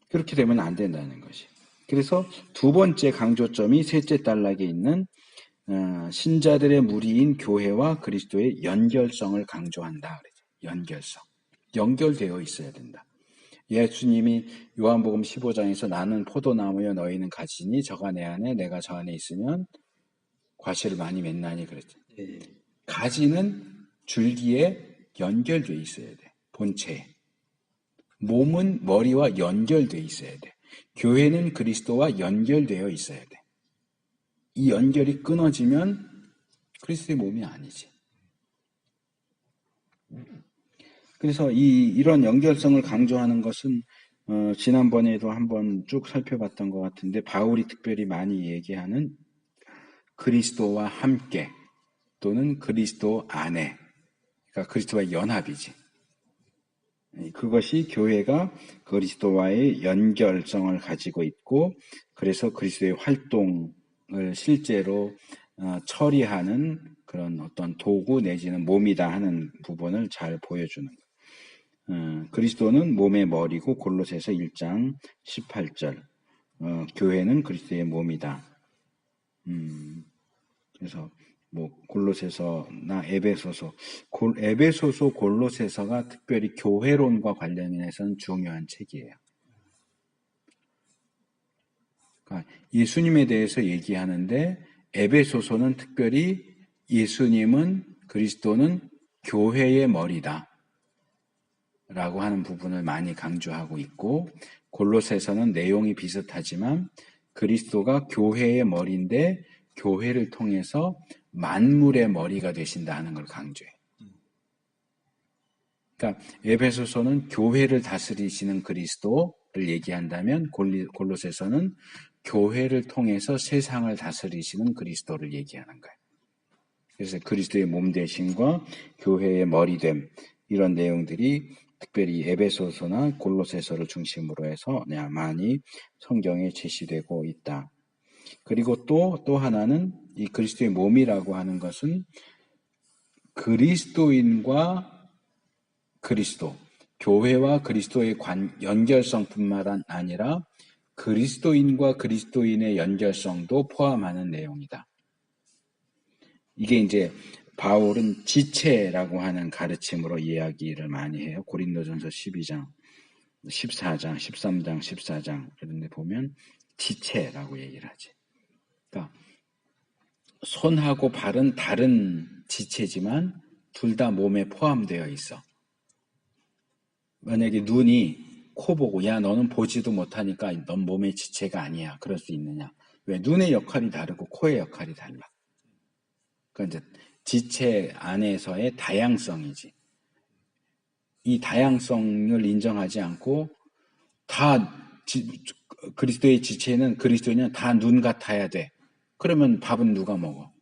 그렇게 되면 안 된다는 것이. 그래서 두 번째 강조점이 셋째 단락에 있는 신자들의 무리인 교회와 그리스도의 연결성을 강조한다. 연결성. 연결되어 있어야 된다. 예수님이 요한복음 15장에서 나는 포도나무여 너희는 가지니 저가 내 안에 내가 저 안에 있으면 과실을 많이 맺나니 그랬죠. 가지는 줄기에 연결되어 있어야 돼. 본체에. 몸은 머리와 연결되어 있어야 돼. 교회는 그리스도와 연결되어 있어야 돼. 이 연결이 끊어지면 그리스도의 몸이 아니지. 그래서 이런 연결성을 강조하는 것은 지난번에도 한번 쭉 살펴봤던 것 같은데 바울이 특별히 많이 얘기하는 그리스도와 함께 또는 그리스도 안에, 그러니까 그리스도와 연합이지. 그것이 교회가 그리스도와의 연결성을 가지고 있고 그래서 그리스도의 활동을 실제로 처리하는 그런 어떤 도구 내지는 몸이다 하는 부분을 잘 보여주는 거예요. 그리스도는 몸의 머리고 골로새서 1장 18절 교회는 그리스도의 몸이다. 그래서 뭐 골로새서나 에베소서 골로새서가 특별히 교회론과 관련해서는 중요한 책이에요. 그러니까 예수님에 대해서 얘기하는데 에베소서는 특별히 예수님은 그리스도는 교회의 머리다 라고 하는 부분을 많이 강조하고 있고 골로새서는 내용이 비슷하지만 그리스도가 교회의 머리인데 교회를 통해서 만물의 머리가 되신다 하는 걸 강조해. 그러니까 에베소서는 교회를 다스리시는 그리스도를 얘기한다면 골로새서는 교회를 통해서 세상을 다스리시는 그리스도를 얘기하는 거예요. 그래서 그리스도의 몸 되심과 교회의 머리됨 이런 내용들이 특별히 에베소서나 골로새서를 중심으로 해서 많이 성경에 제시되고 있다. 그리고 또 하나는 이 그리스도의 몸이라고 하는 것은 그리스도인과 그리스도, 교회와 그리스도의 연결성뿐만 아니라 그리스도인과 그리스도인의 연결성도 포함하는 내용이다. 이게 이제 바울은 지체라고 하는 가르침으로 이야기를 많이 해요. 고린도전서 12장, 14장, 13장, 14장 이런 데 보면 지체라고 얘기를 하지. 그러니까 손하고 발은 다른 지체지만 둘 다 몸에 포함되어 있어. 만약에 눈이 코 보고 야 너는 보지도 못하니까 넌 몸의 지체가 아니야. 그럴 수 있느냐. 왜? 눈의 역할이 다르고 코의 역할이 달라. 그러니까 이제 지체 안에서의 다양성이지. 이 다양성을 인정하지 않고 그리스도의 지체는 그리스도인은 다 눈 같아야 돼. 그러면 밥은 누가 먹어?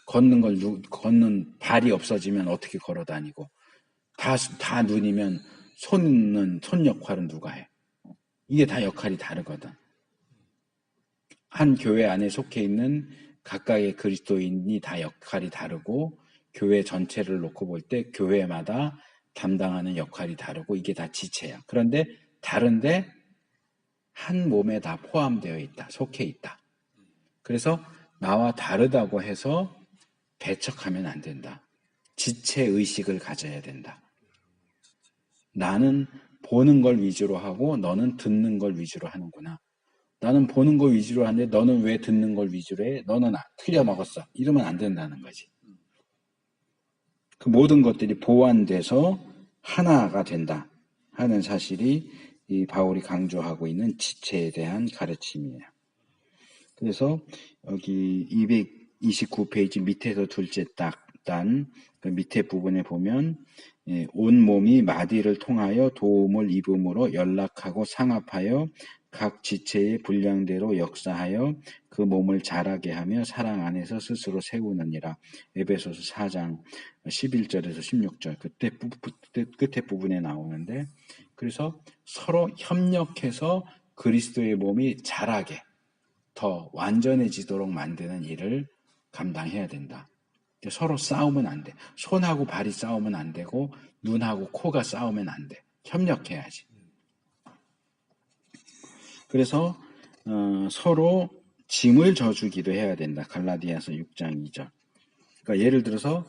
걷는 발이 없어지면 어떻게 걸어 다니고 다 눈이면 손 역할은 누가 해? 이게 다 역할이 다르거든. 한 교회 안에 속해 있는 각각의 그리스도인이 다 역할이 다르고 교회 전체를 놓고 볼 때 교회마다 담당하는 역할이 다르고 이게 다 지체야. 그런데 다른데 한 몸에 다 포함되어 있다. 속해 있다. 그래서 나와 다르다고 해서 배척하면 안 된다. 지체의식을 가져야 된다. 나는 보는 걸 위주로 하고 너는 듣는 걸 위주로 하는구나. 나는 보는 걸 위주로 하는데 너는 왜 듣는 걸 위주로 해? 너는 틀려 먹었어. 이러면 안 된다는 거지. 그 모든 것들이 보완돼서 하나가 된다 하는 사실이 이 바울이 강조하고 있는 지체에 대한 가르침이에요. 그래서 여기 229페이지 밑에서 둘째 단 그 밑에 부분에 보면 온 몸이 마디를 통하여 도움을 입음으로 연락하고 상합하여 각 지체의 분량대로 역사하여 그 몸을 자라게 하며 사랑 안에서 스스로 세우느니라. 에베소서 4장 11절에서 16절 끝에 부분에 나오는데 그래서 서로 협력해서 그리스도의 몸이 자라게 더 완전해지도록 만드는 일을 감당해야 된다. 서로 싸우면 안 돼. 손하고 발이 싸우면 안 되고 눈하고 코가 싸우면 안 돼. 협력해야지. 그래서 서로 짐을 져주기도 해야 된다. 갈라디아서 6장 2절. 그러니까 예를 들어서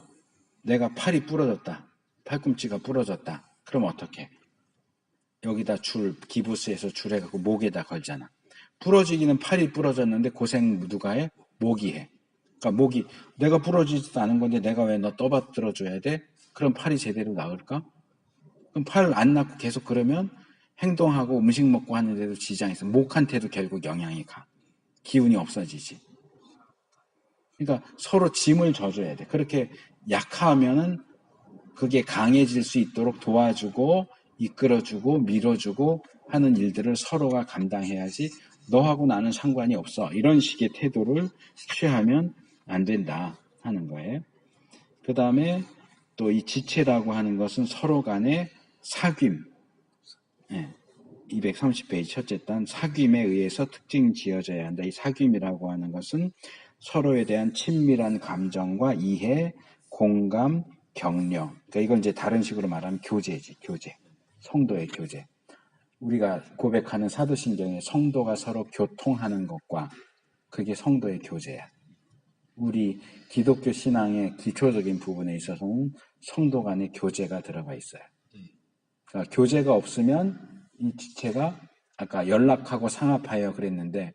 내가 팔이 부러졌다. 팔꿈치가 부러졌다. 그럼 어떻게? 여기다 기부스에서 줄 해갖고 목에다 걸잖아. 부러지기는 팔이 부러졌는데 고생 누가 해? 목이 해. 그러니까 목이 내가 부러지지도 않은 건데 내가 왜 너 떠받들어줘야 돼? 그럼 팔이 제대로 나을까? 그럼 팔 안 낫고 계속 그러면 행동하고 음식 먹고 하는데도 지장이 있어. 목한테도 결국 영향이 가. 기운이 없어지지. 그러니까 서로 짐을 져줘야 돼. 그렇게 약하면은 그게 강해질 수 있도록 도와주고 이끌어주고 밀어주고 하는 일들을 서로가 감당해야지 너하고 나는 상관이 없어. 이런 식의 태도를 취하면 안 된다 하는 거예요. 그 다음에 또 이 지체라고 하는 것은 서로 간의 사귐. 230페이지 첫째 단 사귐에 의해서 특징 지어져야 한다. 이 사귐이라고 하는 것은 서로에 대한 친밀한 감정과 이해, 공감, 격려. 그러니까 이건 이제 다른 식으로 말하면 교제지, 교제. 성도의 교제. 우리가 고백하는 사도신경에 성도가 서로 교통하는 것과 그게 성도의 교제야. 우리 기독교 신앙의 기초적인 부분에 있어서는 성도 간의 교제가 들어가 있어요. 그러니까 교제가 없으면 이 지체가 아까 연락하고 상합하여 그랬는데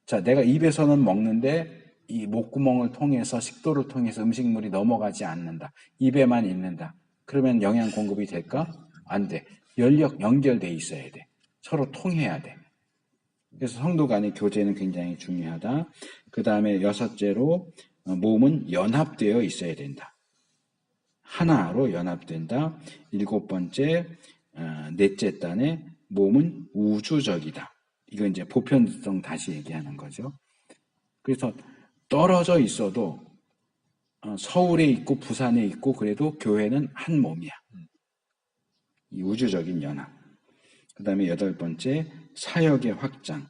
자, 내가 입에서는 먹는데 이 목구멍을 통해서 식도를 통해서 음식물이 넘어가지 않는다. 입에만 있는다. 그러면 영양 공급이 될까? 안 돼. 연결돼 있어야 돼. 서로 통해야 돼. 그래서 성도 간의 교제는 굉장히 중요하다. 그 다음에 여섯째로 몸은 연합되어 있어야 된다. 하나로 연합된다. 일곱 번째, 넷째 단에 몸은 우주적이다. 이거 이제 보편성 다시 얘기하는 거죠. 그래서 떨어져 있어도 서울에 있고 부산에 있고 그래도 교회는 한 몸이야. 이 우주적인 연합. 그 다음에 여덟 번째, 사역의 확장.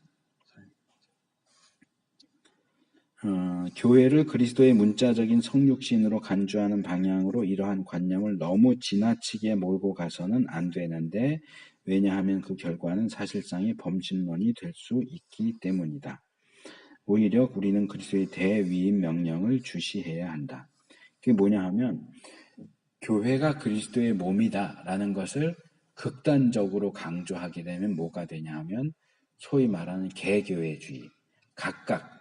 교회를 그리스도의 문자적인 성육신으로 간주하는 방향으로 이러한 관념을 너무 지나치게 몰고 가서는 안 되는데 왜냐하면 그 결과는 사실상의 범신론이 될 수 있기 때문이다. 오히려 우리는 그리스도의 대위임 명령을 주시해야 한다. 그게 뭐냐 하면 교회가 그리스도의 몸이다라는 것을 극단적으로 강조하게 되면 뭐가 되냐 하면 소위 말하는 개교회주의, 각각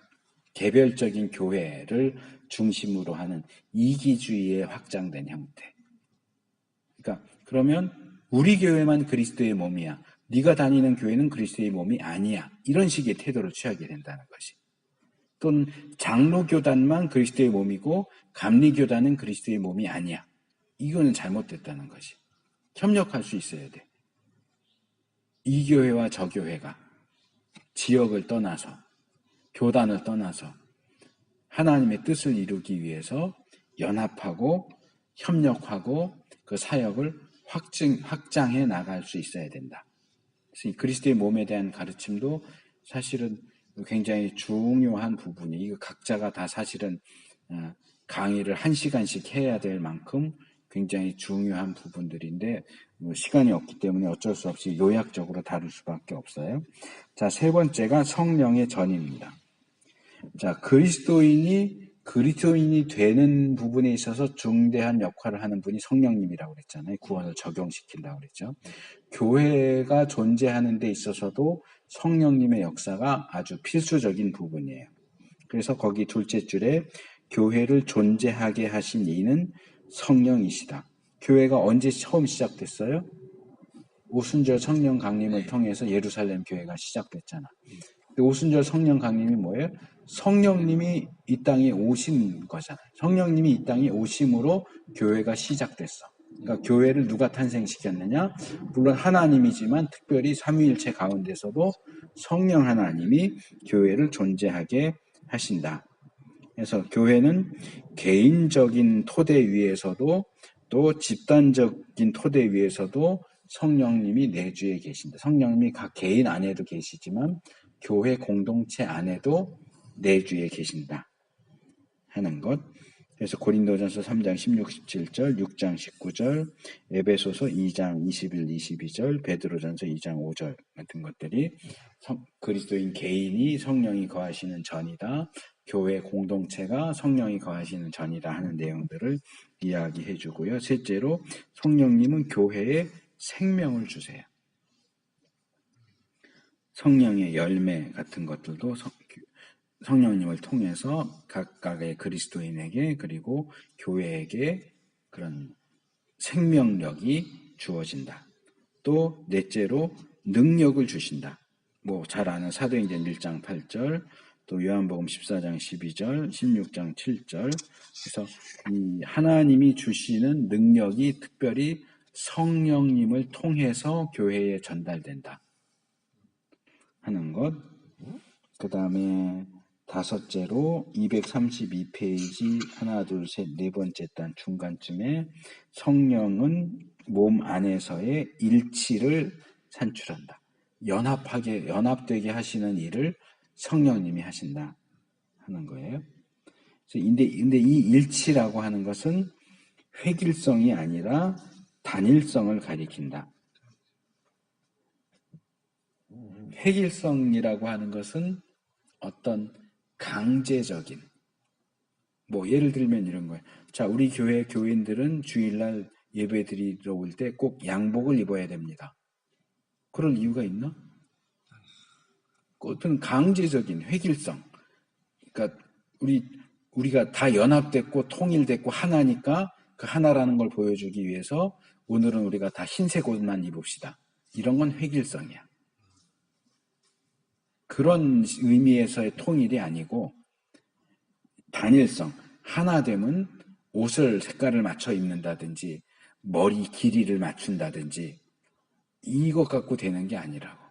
개별적인 교회를 중심으로 하는 이기주의에 확장된 형태. 그러니까 그러면 우리 교회만 그리스도의 몸이야. 네가 다니는 교회는 그리스도의 몸이 아니야. 이런 식의 태도를 취하게 된다는 것이. 또는 장로교단만 그리스도의 몸이고 감리교단은 그리스도의 몸이 아니야. 이거는 잘못됐다는 것이. 협력할 수 있어야 돼. 이 교회와 저 교회가 지역을 떠나서 교단을 떠나서 하나님의 뜻을 이루기 위해서 연합하고 협력하고 그 사역을 확장해 나갈 수 있어야 된다. 그래서 이 그리스도의 몸에 대한 가르침도 사실은 굉장히 중요한 부분이 이거 각자가 다 사실은 강의를 1시간씩 해야 될 만큼 굉장히 중요한 부분들인데 시간이 없기 때문에 어쩔 수 없이 요약적으로 다룰 수밖에 없어요. 자, 세 번째가 성령의 전입니다. 자, 그리스도인이 되는 부분에 있어서 중대한 역할을 하는 분이 성령님이라고 그랬잖아요. 구원을 적용시킨다고 그랬죠. 교회가 존재하는 데 있어서도 성령님의 역사가 아주 필수적인 부분이에요. 그래서 거기 둘째 줄에 교회를 존재하게 하신 이는 성령이시다. 교회가 언제 처음 시작됐어요? 오순절 성령 강림을 통해서 예루살렘 교회가 시작됐잖아. 오순절 성령 강림이 뭐예요? 성령님이 이 땅에 오신 거잖아요. 성령님이 이 땅에 오심으로 교회가 시작됐어. 그러니까 교회를 누가 탄생시켰느냐? 물론 하나님이지만 특별히 삼위일체 가운데서도 성령 하나님이 교회를 존재하게 하신다. 그래서 교회는 개인적인 토대 위에서도 또 집단적인 토대 위에서도 성령님이 내주에 계신다. 성령님이 각 개인 안에도 계시지만 교회 공동체 안에도 내주에 계신다 하는 것. 그래서 고린도전서 3장 16, 17절, 6장 19절, 에베소서 2장 21, 22절, 베드로전서 2장 5절 같은 것들이 그리스도인 개인이 성령이 거하시는 전이다. 교회 공동체가 성령이 거하시는 전이다 하는 내용들을 이야기해 주고요. 셋째로 성령님은 교회에 생명을 주세요. 성령의 열매 같은 것들도 성령님을 통해서 각각의 그리스도인에게 그리고 교회에게 그런 생명력이 주어진다. 또 넷째로 능력을 주신다. 뭐 잘 아는 사도행전 1장 8절, 또 요한복음 14장 12절, 16장 7절. 그래서 이 하나님이 주시는 능력이 특별히 성령님을 통해서 교회에 전달된다 하는 것. 그 다음에 다섯째로 232페이지 하나 둘 셋 네 번째 단 중간쯤에 성령은 몸 안에서의 일치를 산출한다. 연합되게 하시는 일을 성령님이 하신다 하는 거예요. 근데 이 일치라고 하는 것은 획일성이 아니라 단일성을 가리킨다. 획일성이라고 하는 것은 어떤 강제적인, 뭐 예를 들면 이런 거예요. 자, 우리 교회 교인들은 주일날 예배 드리러 올 때 꼭 양복을 입어야 됩니다. 그럴 이유가 있나? 어떤 강제적인 획일성. 그러니까 우리가 다 연합됐고 통일됐고 하나니까 그 하나라는 걸 보여주기 위해서 오늘은 우리가 다 흰색 옷만 입읍시다. 이런 건 획일성이야. 그런 의미에서의 통일이 아니고 단일성, 하나됨은 옷을 색깔을 맞춰 입는다든지 머리 길이를 맞춘다든지 이것 갖고 되는 게 아니라고.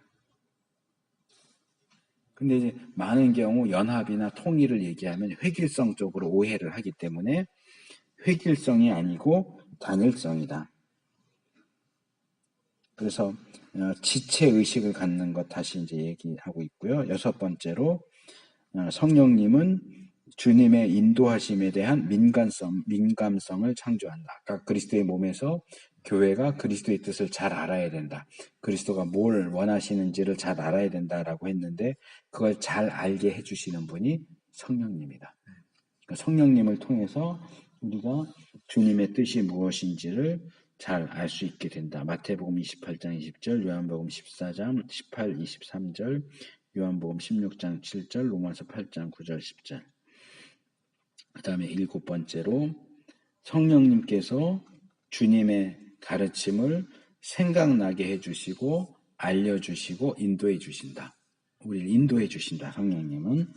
근데 이제 많은 경우 연합이나 통일을 얘기하면 획일성적으로 오해를 하기 때문에 획일성이 아니고 단일성이다. 그래서 지체의식을 갖는 것 다시 이제 얘기하고 있고요. 여섯 번째로 성령님은 주님의 인도하심에 대한 민감성을 창조한다. 아까 그리스도의 몸에서 교회가 그리스도의 뜻을 잘 알아야 된다. 그리스도가 뭘 원하시는지를 잘 알아야 된다라고 했는데 그걸 잘 알게 해주시는 분이 성령님이다. 그러니까 성령님을 통해서 우리가 주님의 뜻이 무엇인지를 잘 알 수 있게 된다. 마태복음 28장 20절, 요한복음 14장 18, 23절, 요한복음 16장 7절, 로마서 8장 9절, 10절. 그 다음에 일곱 번째로 성령님께서 주님의 가르침을 생각나게 해주시고 알려주시고 인도해 주신다. 우리를 인도해 주신다. 성령님은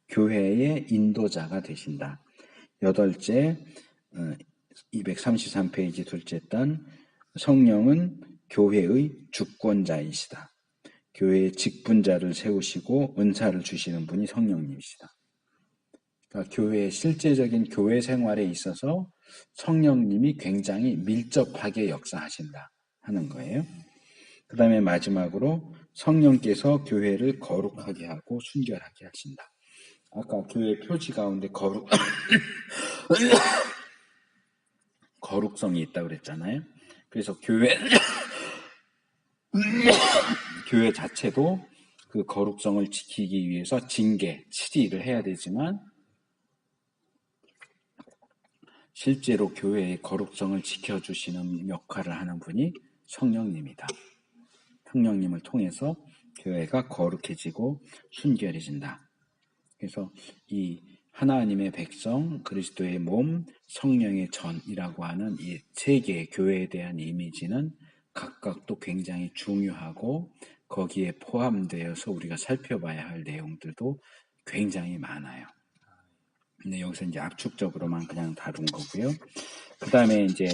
교회의 인도자가 되신다. 여덟째 233페이지 둘째 단 성령은 교회의 주권자이시다. 교회의 직분자를 세우시고 은사를 주시는 분이 성령님이시다. 그러니까 교회의 실제적인 교회 생활에 있어서 성령님이 굉장히 밀접하게 역사하신다 하는 거예요. 그 다음에 마지막으로 성령께서 교회를 거룩하게 하고 순결하게 하신다. 아까 교회 표지 가운데 거룩성이 있다고 그랬잖아요. 그래서 교회 자체도 그 거룩성을 지키기 위해서 징계, 치리를 해야 되지만 실제로 교회의 거룩성을 지켜주시는 역할을 하는 분이 성령님이다. 성령님을 통해서 교회가 거룩해지고 순결해진다. 그래서 이 하나님의 백성, 그리스도의 몸, 성령의 전이라고 하는 이 세 개의 교회에 대한 이미지는 각각 또 굉장히 중요하고 거기에 포함되어서 우리가 살펴봐야 할 내용들도 굉장히 많아요. 근데 여기서 이제 압축적으로만 그냥 다룬 거고요. 그 다음에 이제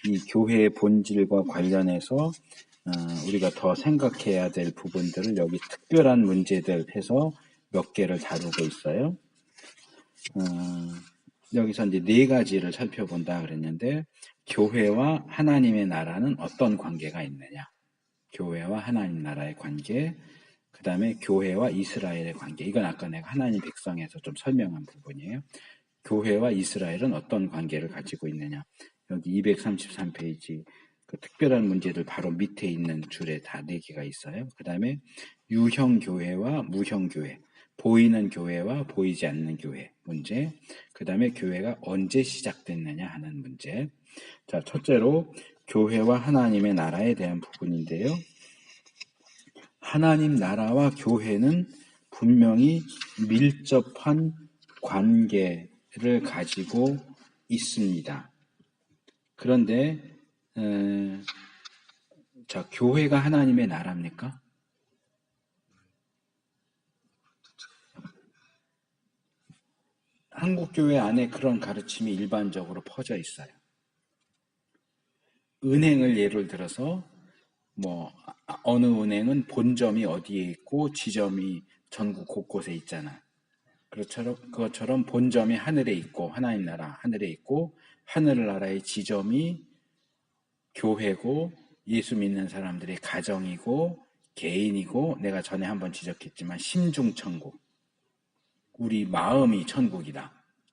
이 교회의 본질과 관련해서 우리가 더 생각해야 될 부분들을 여기 특별한 문제들 해서 몇 개를 다루고 있어요. 여기서 이제 네 가지를 살펴본다 그랬는데, 교회와 하나님의 나라는 어떤 관계가 있느냐? 교회와 하나님 나라의 관계, 그 다음에 교회와 이스라엘의 관계. 이건 아까 내가 하나님 백성에서 좀 설명한 부분이에요. 교회와 이스라엘은 어떤 관계를 가지고 있느냐. 여기 233페이지 그 특별한 문제들 바로 밑에 있는 줄에 다 4개가 있어요. 그 다음에 유형 교회와 무형 교회, 보이는 교회와 보이지 않는 교회 문제, 그 다음에 교회가 언제 시작됐느냐 하는 문제. 자, 첫째로 교회와 하나님의 나라에 대한 부분인데요. 하나님 나라와 교회는 분명히 밀접한 관계를 가지고 있습니다. 그런데 자, 교회가 하나님의 나라입니까? 한국 교회 안에 그런 가르침이 일반적으로 퍼져 있어요. 은행을 예를 들어서 뭐 어느 은행은 본점이 어디에 있고 지점이 전국 곳곳에 있잖아. 그것처럼 본점이 하늘에 있고 하나님 나라 하늘에 있고 하늘나라의 지점이 교회고 예수 믿는 사람들의 가정이고 개인이고 내가 전에 한번 지적했지만 심중천국, 우리 마음이 천국이다.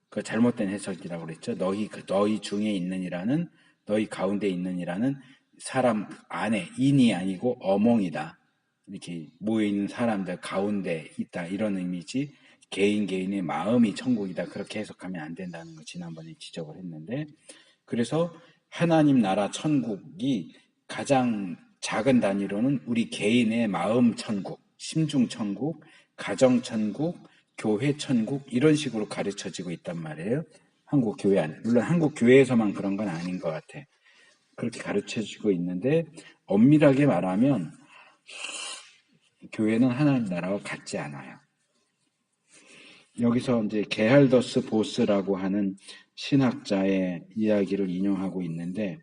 그 잘못된 해석이라고 그랬죠. 너희 중에 있는이라는, 너희 가운데 있는이라는 사람 안에 인이 아니고 어몽이다. 이렇게 모여있는 사람들 가운데 있다, 이런 의미지 개인의 마음이 천국이다, 그렇게 해석하면 안 된다는 거 지난번에 지적을 했는데, 그래서 하나님 나라 천국이 가장 작은 단위로는 우리 개인의 마음 천국, 심중 천국, 가정 천국, 교회 천국, 이런 식으로 가르쳐지고 있단 말이에요. 한국 교회 안에. 물론 한국 교회에서만 그런 건 아닌 것 같아. 그렇게 가르쳐지고 있는데, 엄밀하게 말하면 교회는 하나님 나라와 같지 않아요. 여기서 이제 게할더스 보스라고 하는 신학자의 이야기를 인용하고 있는데,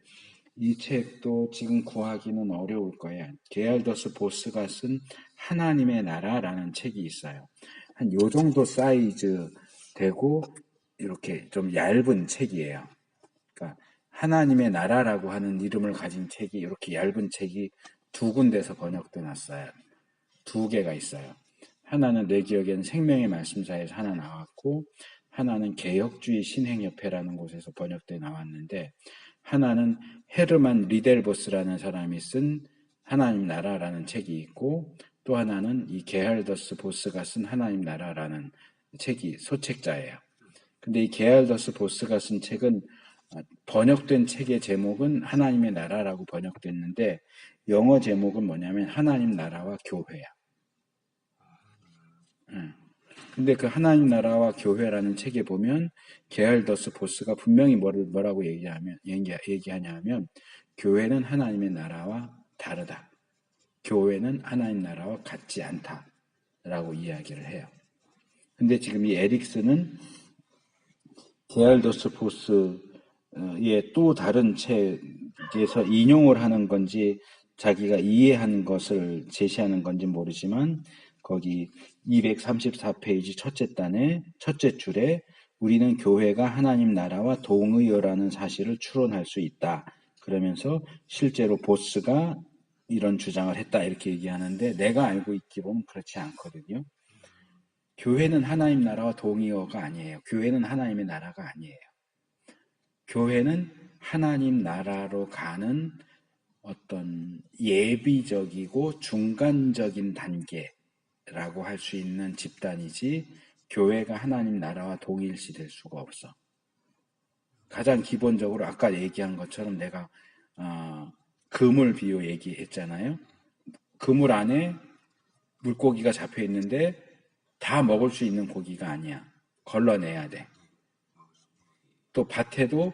이 책도 지금 구하기는 어려울 거예요. 게할더스 보스가 쓴 하나님의 나라라는 책이 있어요. 한 요 정도 사이즈 되고 이렇게 좀 얇은 책이에요. 그러니까 하나님의 나라라고 하는 이름을 가진 책이, 이렇게 얇은 책이 2군데서 번역돼 놨어요. 2개가 있어요. 하나는 내 기억에는 생명의 말씀사에서 하나 나왔고, 하나는 개혁주의 신행협회라는 곳에서 번역돼 나왔는데, 하나는 헤르만 리델보스라는 사람이 쓴 하나님 나라라는 책이 있고, 또 하나는 이 게할더스 보스가 쓴 하나님 나라라는 책이 소책자예요. 근데 이 게할더스 보스가 쓴 책은, 번역된 책의 제목은 하나님의 나라라고 번역됐는데, 영어 제목은 뭐냐면 하나님 나라와 교회야. 근데 그 하나님 나라와 교회라는 책에 보면 게할더스 보스가 분명히 뭐라고 얘기하냐 하면, 교회는 하나님의 나라와 다르다. 교회는 하나님 나라와 같지 않다라고 이야기를 해요. 근데 지금 이 에릭슨은 게할더스 보스의 또 다른 책에서 인용을 하는 건지 자기가 이해하는 것을 제시하는 건지 모르지만, 거기 234페이지 첫째 단에 첫째 줄에 우리는 교회가 하나님 나라와 동의어라는 사실을 추론할 수 있다, 그러면서 실제로 보스가 이런 주장을 했다, 이렇게 얘기하는데, 내가 알고 있기 보면 그렇지 않거든요. 교회는 하나님 나라와 동의어가 아니에요. 교회는 하나님의 나라가 아니에요. 교회는 하나님 나라로 가는 어떤 예비적이고 중간적인 단계라고 할 수 있는 집단이지, 교회가 하나님 나라와 동일시 될 수가 없어. 가장 기본적으로 아까 얘기한 것처럼 내가 그물 비유 얘기했잖아요. 그물 안에 물고기가 잡혀 있는데 다 먹을 수 있는 고기가 아니야. 걸러내야 돼. 또 밭에도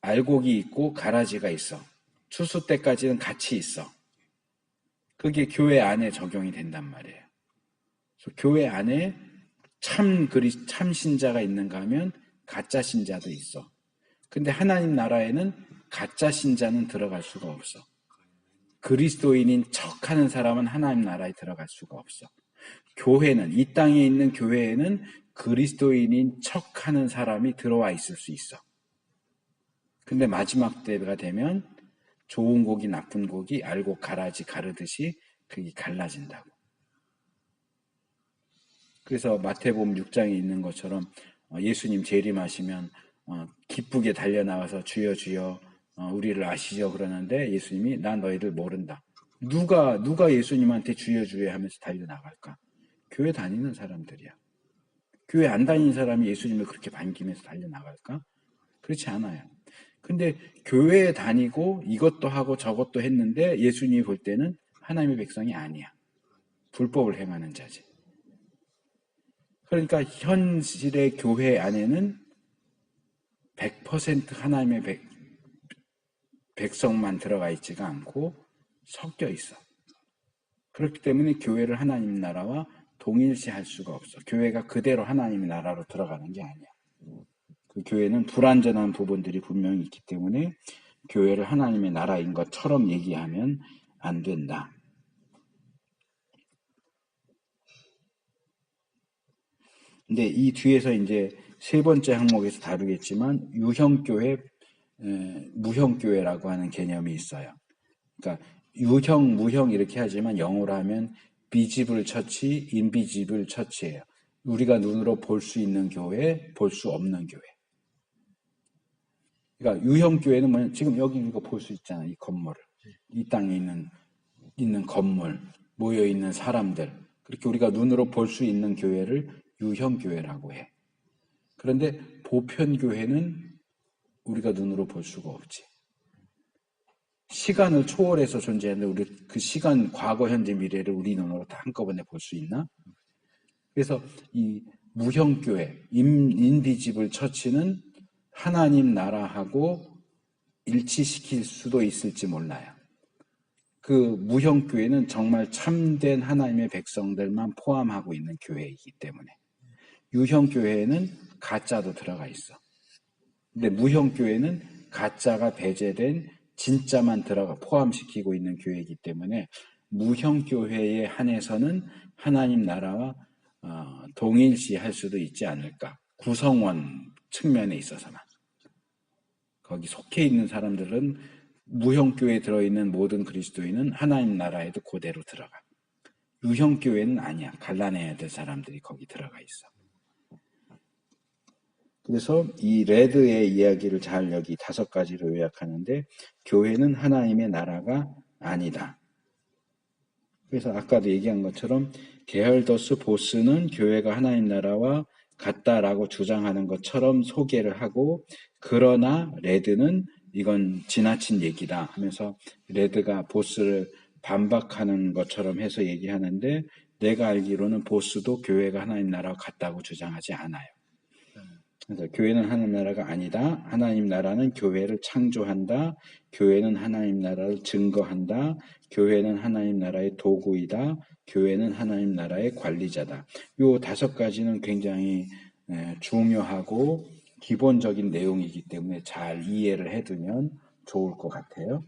알곡이 있고 가라지가 있어. 추수 때까지는 같이 있어. 그게 교회 안에 적용이 된단 말이에요. 그래서 교회 안에 참 신자가 있는가 하면 가짜 신자도 있어. 근데 하나님 나라에는 가짜 신자는 들어갈 수가 없어. 그리스도인인 척하는 사람은 하나님 나라에 들어갈 수가 없어. 교회는, 이 땅에 있는 교회에는 그리스도인인 척하는 사람이 들어와 있을 수 있어. 근데 마지막 때가 되면 좋은 고기 나쁜 고기 알고 가라지 가르듯이 그게 갈라진다고. 그래서 마태복음 6장에 있는 것처럼 예수님 재림하시면 기쁘게 달려나와서 주여 주여 우리를 아시죠 그러는데 예수님이 나 너희를 모른다. 누가 예수님한테 주여 주여 하면서 달려나갈까? 교회 다니는 사람들이야. 교회 안 다니는 사람이 예수님을 그렇게 반기면서 달려나갈까? 그렇지 않아요. 근데 교회에 다니고 이것도 하고 저것도 했는데 예수님이 볼 때는 하나님의 백성이 아니야. 불법을 행하는 자지. 그러니까 현실의 교회 안에는 100% 하나님의 백성만 들어가 있지가 않고 섞여 있어. 그렇기 때문에 교회를 하나님 나라와 동일시할 수가 없어. 교회가 그대로 하나님의 나라로 들어가는 게 아니야. 그 교회는 불완전한 부분들이 분명히 있기 때문에 교회를 하나님의 나라인 것처럼 얘기하면 안 된다. 근데 이 뒤에서 이제 세 번째 항목에서 다루겠지만 유형교회, 무형교회라고 하는 개념이 있어요. 그러니까 유형, 무형 이렇게 하지만 영어로 하면 비지블 처치, 인비지블 처치예요. 우리가 눈으로 볼 수 있는 교회, 볼 수 없는 교회. 그러니까 유형교회는 뭐냐면 지금 여기 이거 볼 수 있잖아요. 이 건물을. 이 땅에 있는 건물, 모여있는 사람들. 그렇게 우리가 눈으로 볼 수 있는 교회를 유형교회라고 해. 그런데 보편교회는 우리가 눈으로 볼 수가 없지. 시간을 초월해서 존재하는데 우리 그 시간, 과거, 현재, 미래를 우리 눈으로 다 한꺼번에 볼 수 있나? 그래서 이 무형교회, 인비지블 처치는 하나님 나라하고 일치시킬 수도 있을지 몰라요. 그 무형교회는 정말 참된 하나님의 백성들만 포함하고 있는 교회이기 때문에. 유형교회에는 가짜도 들어가 있어. 근데 무형교회는 가짜가 배제된 진짜만 들어가 포함시키고 있는 교회이기 때문에 무형교회에 한해서는 하나님 나라와 동일시할 수도 있지 않을까. 구성원 측면에 있어서만. 거기 속해 있는 사람들은 무형교회에 들어있는 모든 그리스도인은 하나님 나라에도 그대로 들어가. 유형교회는 아니야. 갈라내야 될 사람들이 거기 들어가 있어. 그래서 이 레드의 이야기를 잘 여기 5가지로 요약하는데 교회는 하나님의 나라가 아니다. 그래서 아까도 얘기한 것처럼 게헐더스 보스는 교회가 하나님 나라와 같다라고 주장하는 것처럼 소개를 하고 그러나 레드는 이건 지나친 얘기다 하면서 레드가 보스를 반박하는 것처럼 해서 얘기하는데 내가 알기로는 보스도 교회가 하나님 나라와 같다고 주장하지 않아요. 그래서 교회는 하나님 나라가 아니다. 하나님 나라는 교회를 창조한다. 교회는 하나님 나라를 증거한다. 교회는 하나님 나라의 도구이다. 교회는 하나님 나라의 관리자다. 요 5가지는 굉장히 중요하고 기본적인 내용이기 때문에 잘 이해를 해두면 좋을 것 같아요.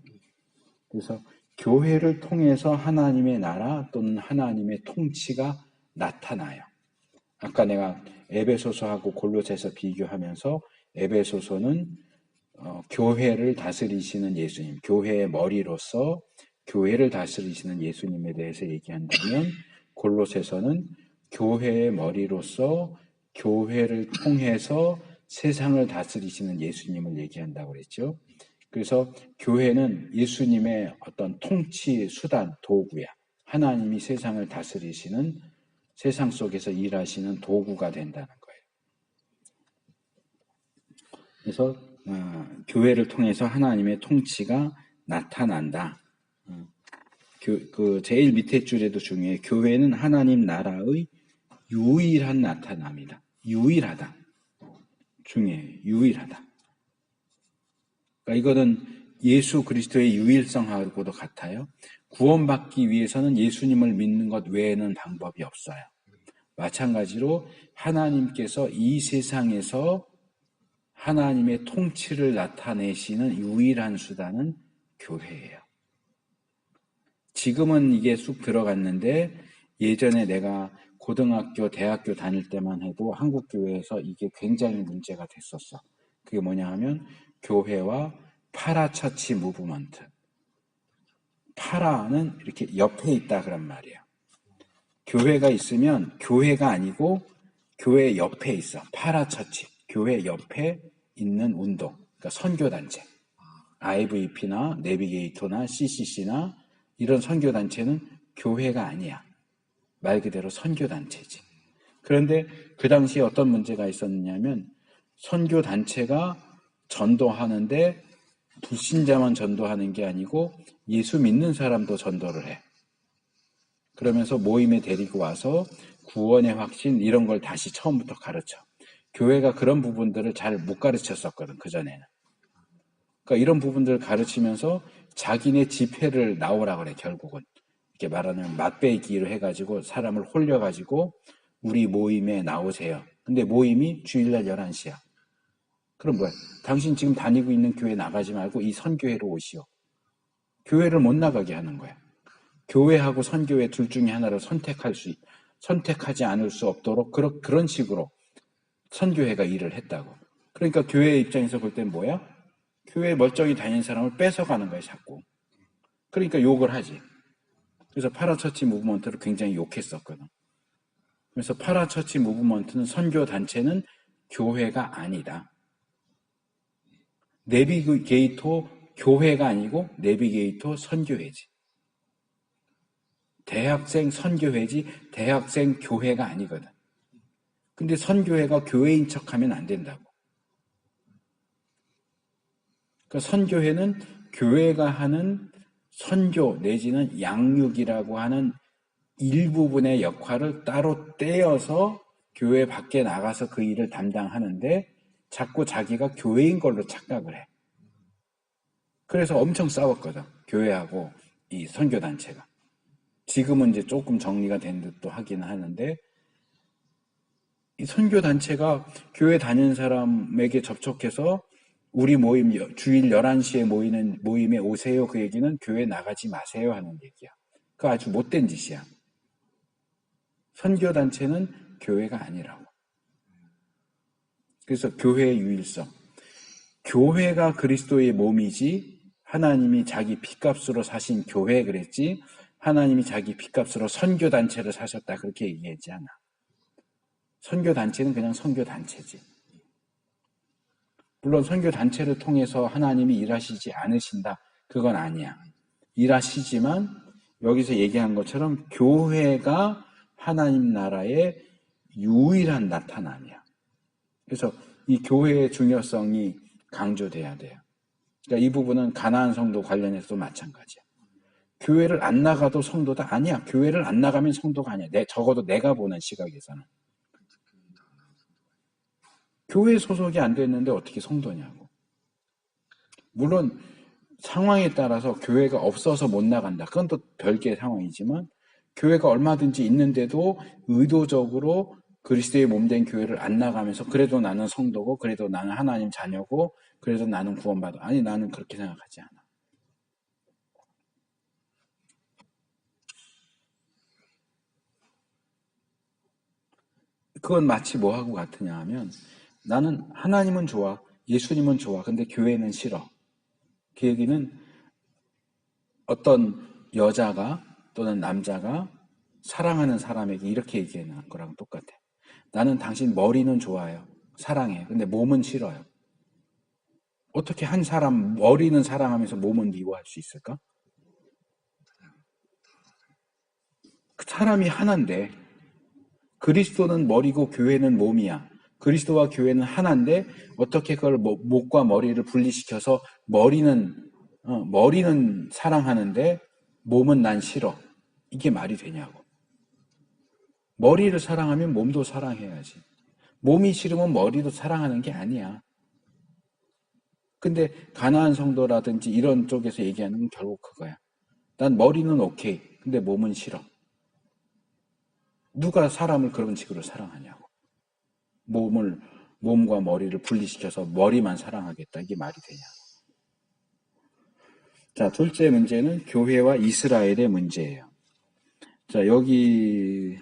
그래서 교회를 통해서 하나님의 나라 또는 하나님의 통치가 나타나요. 아까 내가 에베소서하고 골로새서 비교하면서 에베소서는 교회를 다스리시는 예수님, 교회의 머리로서 교회를 다스리시는 예수님에 대해서 얘기한다면 골로새서는 교회의 머리로서 교회를 통해서 세상을 다스리시는 예수님을 얘기한다고 그랬죠. 그래서 교회는 예수님의 어떤 통치 수단, 도구야. 하나님이 세상을 다스리시는 세상 속에서 일하시는 도구가 된다는 거예요. 그래서 교회를 통해서 하나님의 통치가 나타난다. 그 제일 밑에 줄에도 중요해. 교회는 하나님 나라의 유일한 나타남이다. 유일하다. 중요해. 유일하다. 그러니까 이거는 예수 그리스도의 유일성하고도 같아요. 구원받기 위해서는 예수님을 믿는 것 외에는 방법이 없어요. 마찬가지로 하나님께서 이 세상에서 하나님의 통치를 나타내시는 유일한 수단은 교회예요. 지금은 이게 쑥 들어갔는데 예전에 내가 고등학교, 대학교 다닐 때만 해도 한국 교회에서 이게 굉장히 문제가 됐었어. 그게 뭐냐 하면 교회와 파라처치 무브먼트. 파라는 이렇게 옆에 있다 그런 말이에요. 교회가 있으면 교회가 아니고 교회 옆에 있어. 파라처치. 교회 옆에 있는 운동. 그러니까 선교단체. IVP나 내비게이터나 CCC나 이런 선교단체는 교회가 아니야. 말 그대로 선교단체지. 그런데 그 당시에 어떤 문제가 있었느냐면 선교단체가 전도하는데 불신자만 전도하는 게 아니고 예수 믿는 사람도 전도를 해. 그러면서 모임에 데리고 와서 구원의 확신 이런 걸 다시 처음부터 가르쳐. 교회가 그런 부분들을 잘 못 가르쳤었거든, 그전에는. 그러니까 이런 부분들을 가르치면서 자기네 집회를 나오라 그래, 결국은. 이렇게 말하는 맛배기를 해가지고 사람을 홀려가지고 우리 모임에 나오세요. 근데 모임이 주일날 11시야. 그럼 뭐야? 당신 지금 다니고 있는 교회 나가지 말고 이 선교회로 오시오. 교회를 못 나가게 하는 거야. 교회하고 선교회 둘 중에 하나를 선택하지 않을 수 없도록 그런 식으로 선교회가 일을 했다고. 그러니까 교회 입장에서 볼 땐 뭐야? 교회 멀쩡히 다니는 사람을 뺏어가는 거야, 자꾸. 그러니까 욕을 하지. 그래서 파라처치 무브먼트를 굉장히 욕했었거든. 그래서 파라처치 무브먼트는 선교단체는 교회가 아니다. 내비게이터 교회가 아니고 내비게이터 선교회지. 대학생 선교회지 대학생 교회가 아니거든. 근데 선교회가 교회인 척하면 안 된다고. 그러니까 선교회는 교회가 하는 선교 내지는 양육이라고 하는 일부분의 역할을 따로 떼어서 교회 밖에 나가서 그 일을 담당하는데 자꾸 자기가 교회인 걸로 착각을 해. 그래서 엄청 싸웠거든. 교회하고 이 선교단체가. 지금은 이제 조금 정리가 된 듯도 하긴 하는데 이 선교단체가 교회 다니는 사람에게 접촉해서 우리 모임 주일 11시에 모이는 모임에 오세요. 그 얘기는 교회 나가지 마세요 하는 얘기야. 그거 아주 못된 짓이야. 선교단체는 교회가 아니라고. 그래서 교회의 유일성. 교회가 그리스도의 몸이지 하나님이 자기 핏값으로 사신 교회 그랬지 하나님이 자기 핏값으로 선교단체를 사셨다 그렇게 얘기하지 않아. 선교단체는 그냥 선교단체지. 물론 선교단체를 통해서 하나님이 일하시지 않으신다. 그건 아니야. 일하시지만 여기서 얘기한 것처럼 교회가 하나님 나라의 유일한 나타남이야. 그래서 이 교회의 중요성이 강조돼야 돼요. 그러니까 이 부분은 가나안 성도 관련해서도 마찬가지야. 교회를 안 나가도 성도다? 아니야. 교회를 안 나가면 성도가 아니야. 적어도 내가 보는 시각에서는. 교회 소속이 안 됐는데 어떻게 성도냐고. 물론 상황에 따라서 교회가 없어서 못 나간다. 그건 또 별개의 상황이지만 교회가 얼마든지 있는데도 의도적으로 그리스도의 몸된 교회를 안 나가면서 그래도 나는 성도고 그래도 나는 하나님 자녀고 그래도 나는 구원받아. 아니 나는 그렇게 생각하지 않아. 그건 마치 뭐하고 같으냐 하면 나는 하나님은 좋아. 예수님은 좋아. 근데 교회는 싫어. 그 얘기는 어떤 여자가 또는 남자가 사랑하는 사람에게 이렇게 얘기하는 거랑 똑같아. 나는 당신 머리는 좋아요. 사랑해. 근데 몸은 싫어요. 어떻게 한 사람 머리는 사랑하면서 몸은 미워할 수 있을까? 그 사람이 하나인데 그리스도는 머리고 교회는 몸이야. 그리스도와 교회는 하나인데 어떻게 그걸 목과 머리를 분리시켜서 머리는 사랑하는데 몸은 난 싫어. 이게 말이 되냐고. 머리를 사랑하면 몸도 사랑해야지. 몸이 싫으면 머리도 사랑하는 게 아니야. 근데 가나안 성도라든지 이런 쪽에서 얘기하는 건 결국 그거야. 난 머리는 오케이. 근데 몸은 싫어. 누가 사람을 그런 식으로 사랑하냐고. 몸과 머리를 분리시켜서 머리만 사랑하겠다. 이게 말이 되냐고. 자, 둘째 문제는 교회와 이스라엘의 문제예요. 자, 여기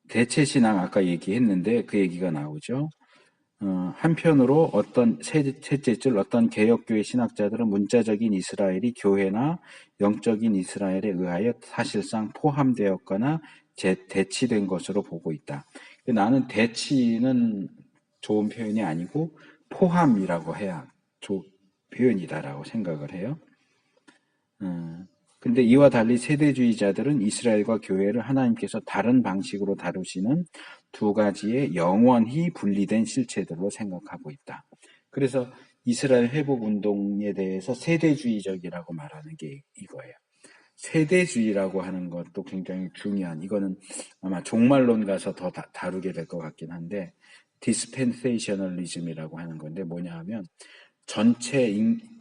대체신앙 아까 얘기했는데 그 얘기가 나오죠. 한편으로 셋째 줄 어떤 개혁교회 신학자들은 문자적인 이스라엘이 교회나 영적인 이스라엘에 의하여 사실상 포함되었거나 대치된 것으로 보고 있다. 나는 대치는 좋은 표현이 아니고 포함이라고 해야 좋은 표현이다라고 생각을 해요. 근데 이와 달리 세대주의자들은 이스라엘과 교회를 하나님께서 다른 방식으로 다루시는 두 가지의 영원히 분리된 실체들로 생각하고 있다. 그래서 이스라엘 회복 운동에 대해서 세대주의적이라고 말하는 게 이거예요. 세대주의라고 하는 것도 굉장히 중요한, 이거는 아마 종말론 가서 더 다루게 될 것 같긴 한데, 디스펜세이셔널리즘이라고 하는 건데 뭐냐 하면 전체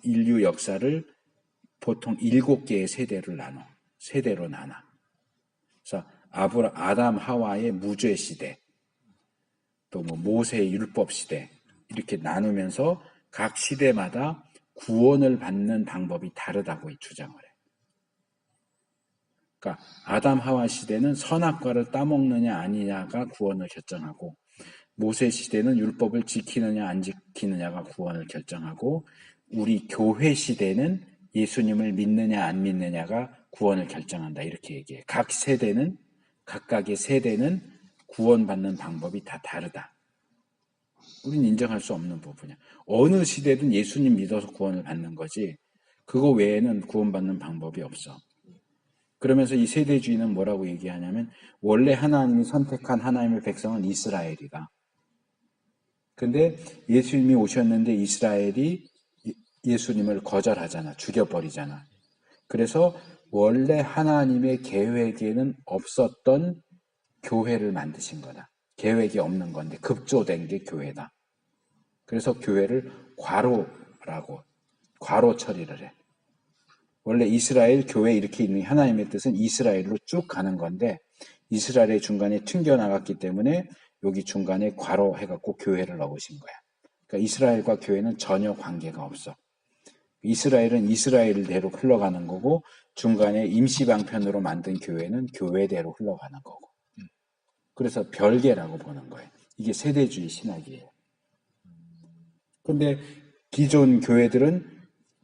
인류 역사를 보통 7개의 세대로 나눠. 그래서 아담 하와의 무죄 시대, 또 뭐 모세의 율법 시대, 이렇게 나누면서 각 시대마다 구원을 받는 방법이 다르다고 주장을 해. 그러니까 아담 하와 시대는 선악과를 따먹느냐 아니냐가 구원을 결정하고, 모세 시대는 율법을 지키느냐 안 지키느냐가 구원을 결정하고, 우리 교회 시대는 예수님을 믿느냐 안 믿느냐가 구원을 결정한다, 이렇게 얘기해. 각각의 세대는 구원받는 방법이 다 다르다. 우린 인정할 수 없는 부분이야. 어느 시대든 예수님 믿어서 구원을 받는 거지, 그거 외에는 구원받는 방법이 없어. 그러면서 이 세대주의는 뭐라고 얘기하냐면, 원래 하나님이 선택한 하나님의 백성은 이스라엘이다. 근데 예수님이 오셨는데 이스라엘이 예수님을 거절하잖아. 죽여버리잖아. 그래서 원래 하나님의 계획에는 없었던 교회를 만드신 거다. 계획이 없는 건데 급조된 게 교회다. 그래서 교회를 과로 처리를 해. 원래 이스라엘 교회 이렇게 있는 하나님의 뜻은 이스라엘로 쭉 가는 건데, 이스라엘의 중간에 튕겨나갔기 때문에 여기 중간에 괄호 해갖고 교회를 넣으신 거야. 그러니까 이스라엘과 교회는 전혀 관계가 없어. 이스라엘은 이스라엘대로 흘러가는 거고, 중간에 임시방편으로 만든 교회는 교회대로 흘러가는 거고. 그래서 별개라고 보는 거예요. 이게 세대주의 신학이에요. 근데 기존 교회들은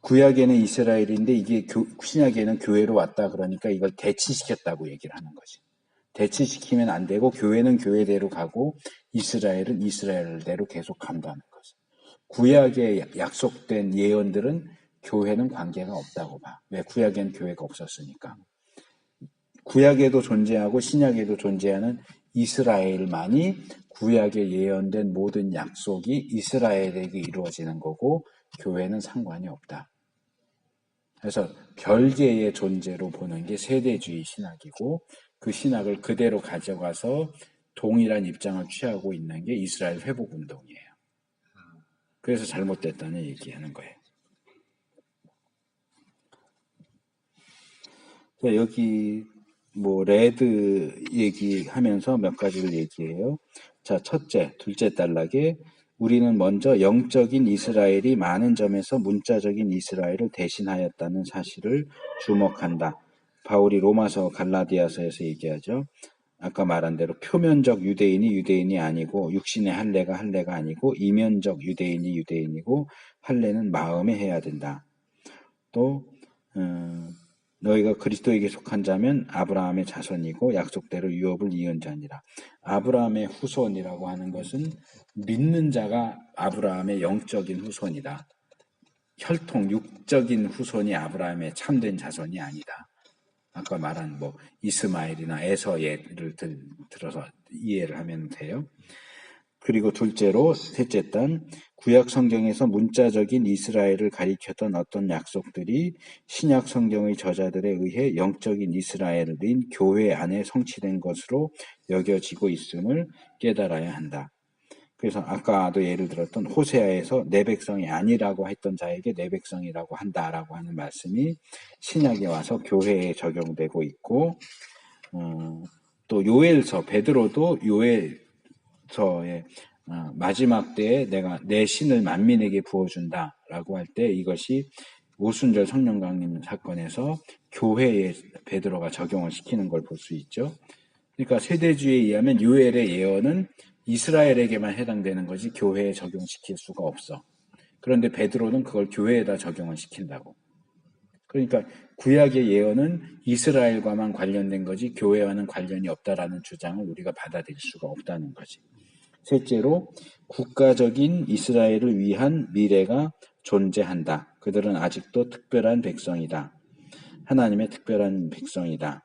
구약에는 이스라엘인데 이게 신약에는 교회로 왔다 그러니까 이걸 대치시켰다고 얘기를 하는 거지. 대치시키면 안 되고 교회는 교회대로 가고 이스라엘은 이스라엘대로 계속 간다는 거지. 구약에 약속된 예언들은 교회는 관계가 없다고 봐. 왜? 구약에는 교회가 없었으니까. 구약에도 존재하고 신약에도 존재하는 이스라엘만이 구약에 예언된 모든 약속이 이스라엘에게 이루어지는 거고, 교회는 상관이 없다. 그래서 별개의 존재로 보는 게 세대주의 신학이고, 그 신학을 그대로 가져가서 동일한 입장을 취하고 있는 게 이스라엘 회복운동이에요. 그래서 잘못됐다는 얘기하는 거예요. 여기 레드 얘기하면서 몇 가지를 얘기해요. 자, 첫째, 둘째 단락에 우리는 먼저 영적인 이스라엘이 많은 점에서 문자적인 이스라엘을 대신하였다는 사실을 주목한다. 바울이 로마서 갈라디아서에서 얘기하죠. 아까 말한 대로 표면적 유대인이 아니고 육신의 할례가 아니고 이면적 유대인이 유대인이고 할례는 마음에 해야 된다. 또 너희가 그리스도에게 속한 자면 아브라함의 자손이고 약속대로 유업을 이은 자니라. 아브라함의 후손이라고 하는 것은 믿는 자가 아브라함의 영적인 후손이다. 혈통, 육적인 후손이 아브라함의 참된 자손이 아니다. 아까 말한 이스마엘이나 에서 예를 들어서 이해를 하면 돼요. 그리고 셋째 단, 구약 성경에서 문자적인 이스라엘을 가리켰던 어떤 약속들이 신약 성경의 저자들에 의해 영적인 이스라엘인 교회 안에 성취된 것으로 여겨지고 있음을 깨달아야 한다. 그래서 아까도 예를 들었던 호세아에서 내 백성이 아니라고 했던 자에게 내 백성이라고 한다라고 하는 말씀이 신약에 와서 교회에 적용되고 있고, 또 요엘서, 베드로도 요엘서에 마지막 때에 내가 내 신을 만민에게 부어준다라고 할 때 이것이 오순절 성령 강림 사건에서 교회에 베드로가 적용을 시키는 걸 볼 수 있죠. 그러니까 세대주의에 의하면 요엘의 예언은 이스라엘에게만 해당되는 거지 교회에 적용시킬 수가 없어. 그런데 베드로는 그걸 교회에다 적용을 시킨다고. 그러니까 구약의 예언은 이스라엘과만 관련된 거지 교회와는 관련이 없다라는 주장을 우리가 받아들일 수가 없다는 거지. 셋째로 국가적인 이스라엘을 위한 미래가 존재한다. 그들은 아직도 특별한 백성이다. 하나님의 특별한 백성이다.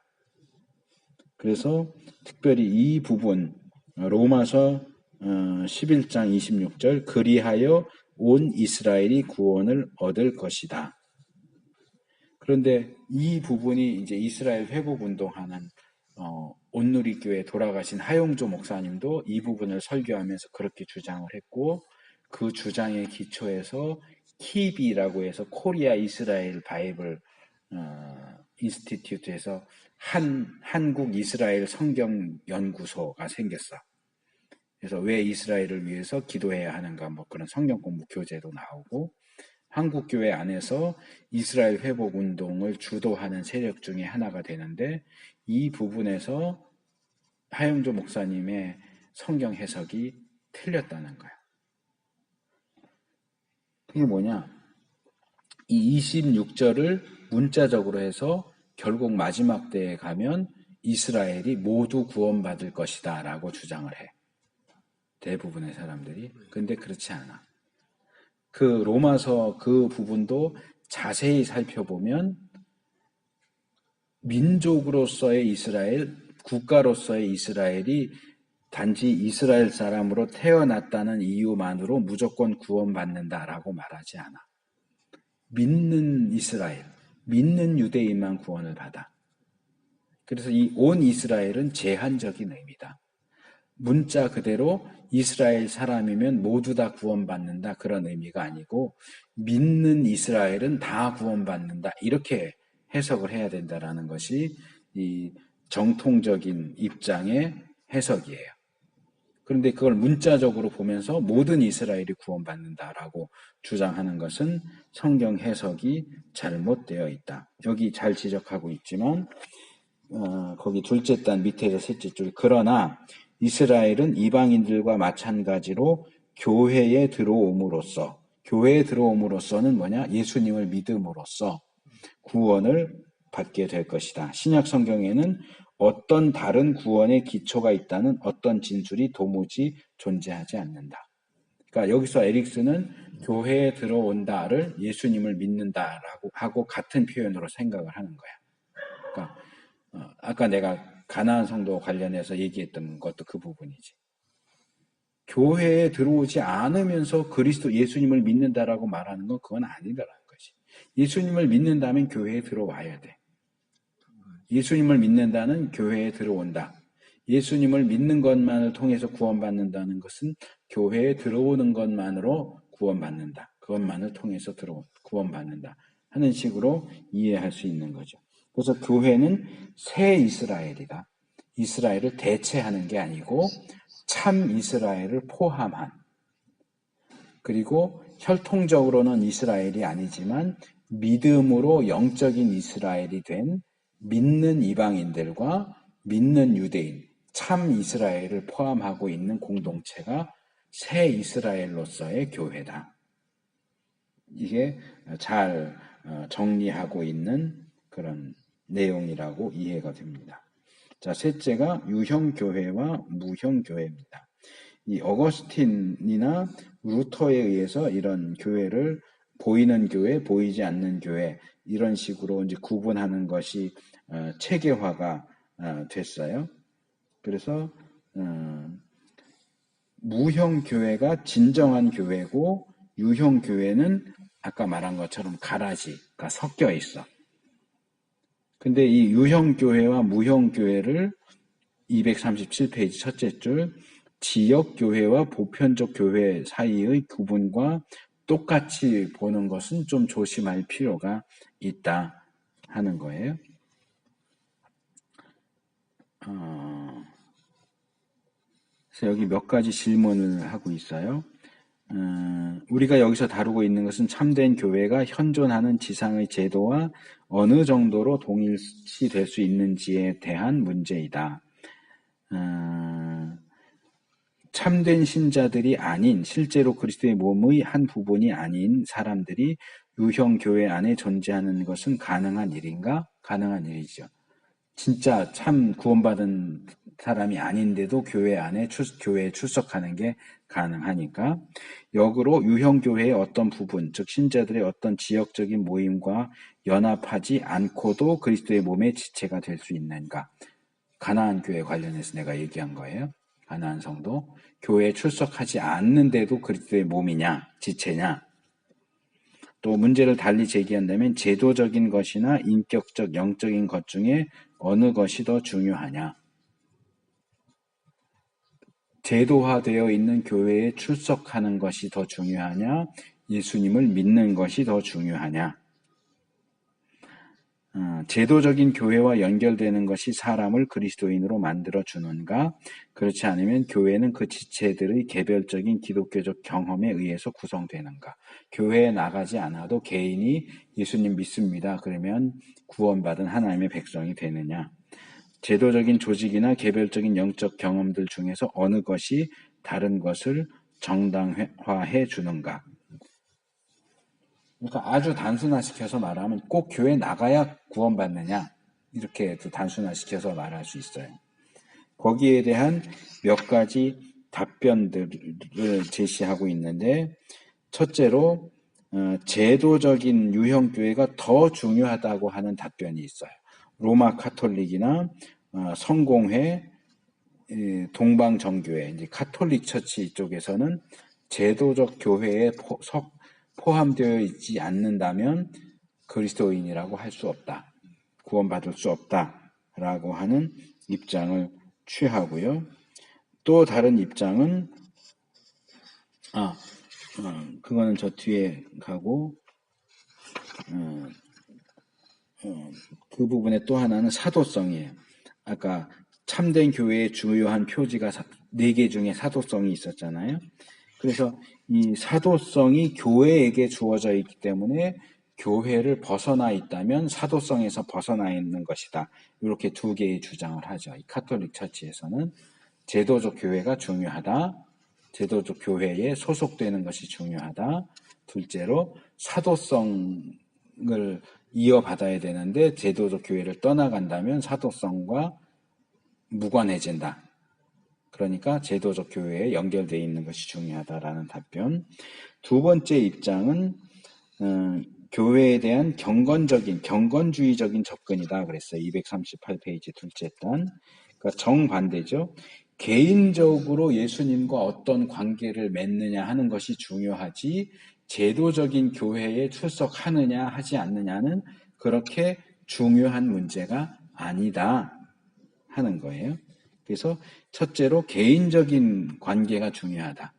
그래서 특별히 이 부분 로마서 11장 26절 그리하여 온 이스라엘이 구원을 얻을 것이다. 그런데 이 부분이 이제 이스라엘 회복 운동하는 온누리교회 돌아가신 하용조 목사님도 이 부분을 설교하면서 그렇게 주장을 했고 그 주장의 기초에서 KIB라고 해서 코리아 이스라엘 바이블 인스티튜트에서 한국 이스라엘 성경 연구소가 생겼어. 그래서 왜 이스라엘을 위해서 기도해야 하는가 뭐 그런 성경 공부 교재도 나오고 한국교회 안에서 이스라엘 회복 운동을 주도하는 세력 중에 하나가 되는데 이 부분에서 하용조 목사님의 성경 해석이 틀렸다는 거야. 그게 뭐냐? 이 26절을 문자적으로 해서 결국 마지막 때에 가면 이스라엘이 모두 구원받을 것이다 라고 주장을 해. 대부분의 사람들이. 근데 그렇지 않아. 그 로마서 그 부분도 자세히 살펴보면 민족으로서의 이스라엘, 국가로서의 이스라엘이 단지 이스라엘 사람으로 태어났다는 이유만으로 무조건 구원받는다라고 말하지 않아. 믿는 이스라엘, 믿는 유대인만 구원을 받아. 그래서 이 온 이스라엘은 제한적인 의미다. 문자 그대로 이스라엘 사람이면 모두 다 구원받는다 그런 의미가 아니고 믿는 이스라엘은 다 구원받는다 이렇게 해석을 해야 된다라는 것이 이 정통적인 입장의 해석이에요. 그런데 그걸 문자적으로 보면서 모든 이스라엘이 구원받는다라고 주장하는 것은 성경 해석이 잘못되어 있다. 여기 잘 지적하고 있지만 거기 둘째 단 밑에서 셋째 줄 그러나 이스라엘은 이방인들과 마찬가지로 교회에 들어옴으로써는 뭐냐? 예수님을 믿음으로써 구원을 받게 될 것이다. 신약 성경에는 어떤 다른 구원의 기초가 있다는 어떤 진술이 도무지 존재하지 않는다. 그러니까 여기서 에릭스는 교회에 들어온다를 예수님을 믿는다라고 하고 같은 표현으로 생각을 하는 거야. 그러니까 아까 내가 가나안 성도 관련해서 얘기했던 것도 그 부분이지. 교회에 들어오지 않으면서 그리스도 예수님을 믿는다라고 말하는 건 그건 아니다라는 거지. 예수님을 믿는다면 교회에 들어와야 돼. 예수님을 믿는다는 교회에 들어온다. 예수님을 믿는 것만을 통해서 구원받는다는 것은 교회에 들어오는 것만으로 구원받는다. 그것만을 통해서 구원받는다 하는 식으로 이해할 수 있는 거죠. 그래서 교회는 새 이스라엘이다. 이스라엘을 대체하는 게 아니고 참 이스라엘을 포함한, 그리고 혈통적으로는 이스라엘이 아니지만 믿음으로 영적인 이스라엘이 된 믿는 이방인들과 믿는 유대인, 참 이스라엘을 포함하고 있는 공동체가 새 이스라엘로서의 교회다. 이게 잘 정리하고 있는 그런 내용이라고 이해가 됩니다. 자, 셋째가 유형교회와 무형교회입니다. 이 어거스틴이나 루터에 의해서 이런 교회를 보이는 교회, 보이지 않는 교회 이런 식으로 이제 구분하는 것이 체계화가 됐어요. 그래서 무형교회가 진정한 교회고 유형교회는 아까 말한 것처럼 가라지가 섞여 있어. 근데 이 유형교회와 무형교회를 237페이지 첫째 줄 지역교회와 보편적 교회 사이의 구분과 똑같이 보는 것은 좀 조심할 필요가 있다 하는 거예요. 그래서 여기 몇 가지 질문을 하고 있어요. 우리가 여기서 다루고 있는 것은 참된 교회가 현존하는 지상의 제도와 어느 정도로 동일시될 수 있는지에 대한 문제이다. 참된 신자들이 아닌 실제로 그리스도의 몸의 한 부분이 아닌 사람들이 유형 교회 안에 존재하는 것은 가능한 일인가? 가능한 일이죠. 진짜 참 구원받은 사람이 아닌데도 교회 안에 교회에 출석하는 게 가능하니까 역으로 유형 교회의 어떤 부분, 즉 신자들의 어떤 지역적인 모임과 연합하지 않고도 그리스도의 몸의 지체가 될 수 있는가? 가나안 교회 관련해서 내가 얘기한 거예요. 가나안 성도 교회에 출석하지 않는데도 그리스도의 몸이냐, 지체냐. 또 문제를 달리 제기한다면 제도적인 것이나 인격적, 영적인 것 중에 어느 것이 더 중요하냐. 제도화되어 있는 교회에 출석하는 것이 더 중요하냐, 예수님을 믿는 것이 더 중요하냐. 제도적인 교회와 연결되는 것이 사람을 그리스도인으로 만들어주는가? 그렇지 않으면 교회는 그 지체들의 개별적인 기독교적 경험에 의해서 구성되는가? 교회에 나가지 않아도 개인이 예수님 믿습니다. 그러면 구원받은 하나님의 백성이 되느냐? 제도적인 조직이나 개별적인 영적 경험들 중에서 어느 것이 다른 것을 정당화해 주는가? 그러니까 아주 단순화시켜서 말하면 꼭 교회 나가야 구원받느냐 이렇게 단순화시켜서 말할 수 있어요. 거기에 대한 몇 가지 답변들을 제시하고 있는데 첫째로 제도적인 유형교회가 더 중요하다고 하는 답변이 있어요. 로마 카톨릭이나 성공회, 동방정교회, 이제 카톨릭 처치 쪽에서는 제도적 교회에 포함되어 있지 않는다면 그리스도인이라고 할 수 없다. 구원받을 수 없다라고 하는 입장을 취하고요. 또 다른 입장은 그거는 저 뒤에 가고 그 부분에 또 하나는 사도성이에요. 아까 참된 교회의 주요한 표지가 4개 중에 사도성이 있었잖아요. 그래서 이 사도성이 교회에게 주어져 있기 때문에 교회를 벗어나 있다면 사도성에서 벗어나 있는 것이다. 이렇게 2개의 주장을 하죠. 이 카톨릭 처치에서는 제도적 교회가 중요하다. 제도적 교회에 소속되는 것이 중요하다. 둘째로 사도성을 이어받아야 되는데 제도적 교회를 떠나간다면 사도성과 무관해진다. 그러니까 제도적 교회에 연결되어 있는 것이 중요하다라는 답변. 두 번째 입장은 교회에 대한 경건주의적인 접근이다 그랬어요. 238페이지 둘째 단. 그러니까 정반대죠. 개인적으로 예수님과 어떤 관계를 맺느냐 하는 것이 중요하지 제도적인 교회에 출석하느냐 하지 않느냐는 그렇게 중요한 문제가 아니다 하는 거예요. 그래서 첫째로 개인적인 관계가 중요하다.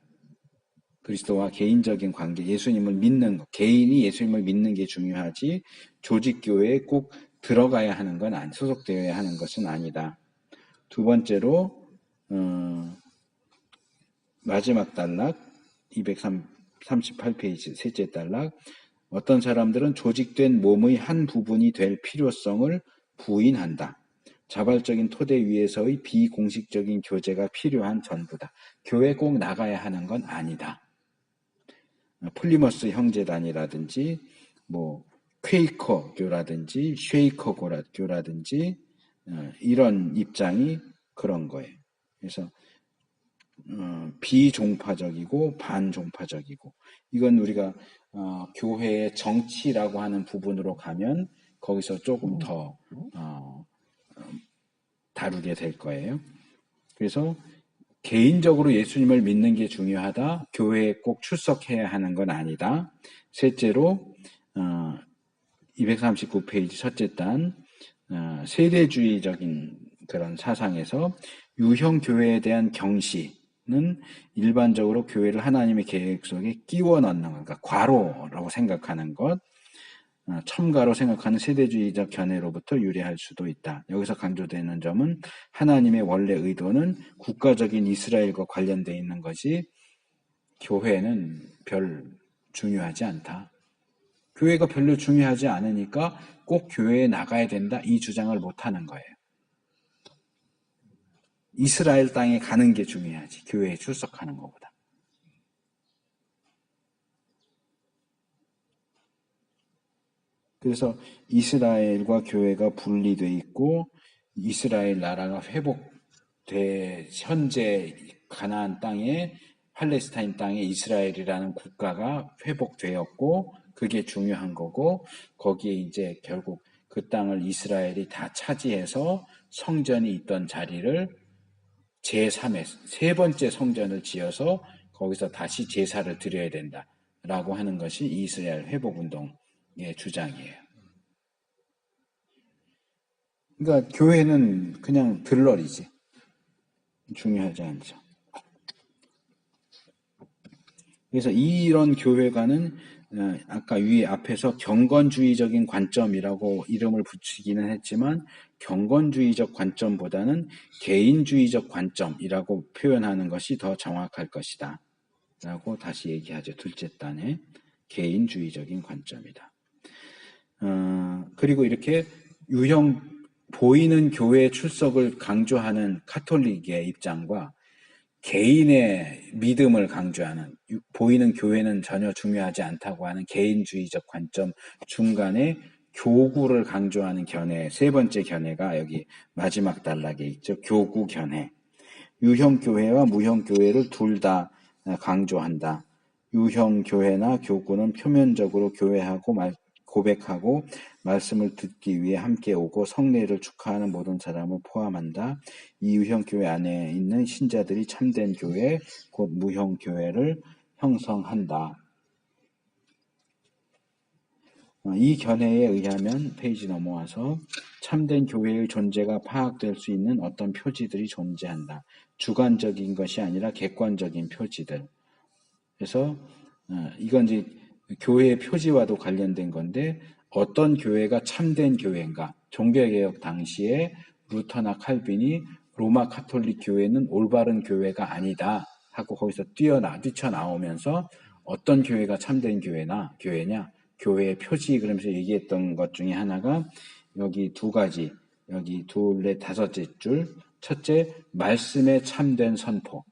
그리스도와 개인적인 관계, 예수님을 믿는 것, 개인이 예수님을 믿는 게 중요하지 조직교회에 꼭 들어가야 하는 건 소속되어야 하는 것은 아니다. 두 번째로 마지막 단락 238페이지 셋째 단락 어떤 사람들은 조직된 몸의 한 부분이 될 필요성을 부인한다. 자발적인 토대 위에서의 비공식적인 교제가 필요한 전부다. 교회 꼭 나가야 하는 건 아니다. 플리머스 형제단이라든지 뭐 퀘이커교라든지 쉐이커교라든지 이런 입장이 그런 거예요. 그래서 비종파적이고 반종파적이고 이건 우리가 교회의 정치라고 하는 부분으로 가면 거기서 조금 더 다루게 될 거예요. 그래서 개인적으로 예수님을 믿는 게 중요하다. 교회에 꼭 출석해야 하는 건 아니다. 셋째로 239페이지 첫째 단 세대주의적인 그런 사상에서 유형 교회에 대한 경시는 일반적으로 교회를 하나님의 계획 속에 끼워 넣는 것, 그러니까 과로라고 생각하는 것, 첨가로 생각하는 세대주의적 견해로부터 유래할 수도 있다. 여기서 강조되는 점은 하나님의 원래 의도는 국가적인 이스라엘과 관련되어 있는 것이 교회는 별 중요하지 않다. 교회가 별로 중요하지 않으니까 꼭 교회에 나가야 된다 이 주장을 못하는 거예요. 이스라엘 땅에 가는 게 중요하지. 교회에 출석하는 것보다. 그래서 이스라엘과 교회가 분리돼 있고 이스라엘 나라가 회복돼 현재 가나안 땅에 팔레스타인 땅에 이스라엘이라는 국가가 회복되었고 그게 중요한 거고 거기에 이제 결국 그 땅을 이스라엘이 다 차지해서 성전이 있던 자리를 제3의 세 번째 성전을 지어서 거기서 다시 제사를 드려야 된다라고 하는 것이 이스라엘 회복운동의 주장이에요. 그러니까 교회는 그냥 들러리지. 중요하지 않죠. 그래서 이런 교회가는 아까 위에 앞에서 경건주의적인 관점이라고 이름을 붙이기는 했지만 경건주의적 관점보다는 개인주의적 관점이라고 표현하는 것이 더 정확할 것이다. 라고 다시 얘기하죠. 둘째 단에 개인주의적인 관점이다. 그리고 이렇게 보이는 교회 출석을 강조하는 카톨릭의 입장과 개인의 믿음을 강조하는 보이는 교회는 전혀 중요하지 않다고 하는 개인주의적 관점 중간에 교구를 강조하는 견해, 세 번째 견해가 여기 마지막 단락에 있죠. 교구 견해. 유형교회와 무형교회를 둘 다 강조한다. 유형교회나 교구는 표면적으로 교회하고 고백하고 말씀을 듣기 위해 함께 오고 성례를 축하하는 모든 사람을 포함한다. 이 유형교회 안에 있는 신자들이 참된 교회, 곧 무형교회를 형성한다. 이 견해에 의하면 페이지 넘어와서 참된 교회의 존재가 파악될 수 있는 어떤 표지들이 존재한다. 주관적인 것이 아니라 객관적인 표지들. 그래서 이건 이제 교회의 표지와도 관련된 건데 어떤 교회가 참된 교회인가? 종교개혁 당시에 루터나 칼빈이 로마 카톨릭 교회는 올바른 교회가 아니다 하고 거기서 뛰쳐나오면서 어떤 교회가 참된 교회냐? 교회의 표지 그러면서 얘기했던 것 중에 하나가 여기 두 가지, 여기 둘, 다섯째 줄. 첫째, 말씀의 참된 선포.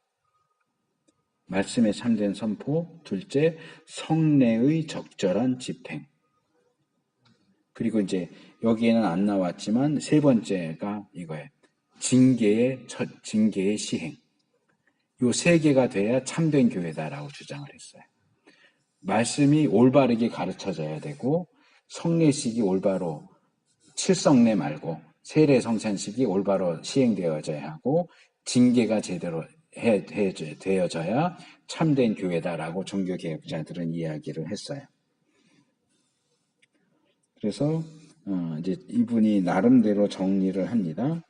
말씀의 참된 선포. 둘째, 성례의 적절한 집행. 그리고 이제 여기에는 안 나왔지만 세 번째가 이거예요. 징계의 시행. 요 세 개가 돼야 참된 교회다라고 주장을 했어요. 말씀이 올바르게 가르쳐져야 되고 성례식이 올바로 칠성례 말고 세례 성찬식이 올바로 시행되어져야 하고 징계가 제대로 되어져야 참된 교회다라고 종교개혁자들은 이야기를 했어요. 그래서 이제 이분이 나름대로 정리를 합니다.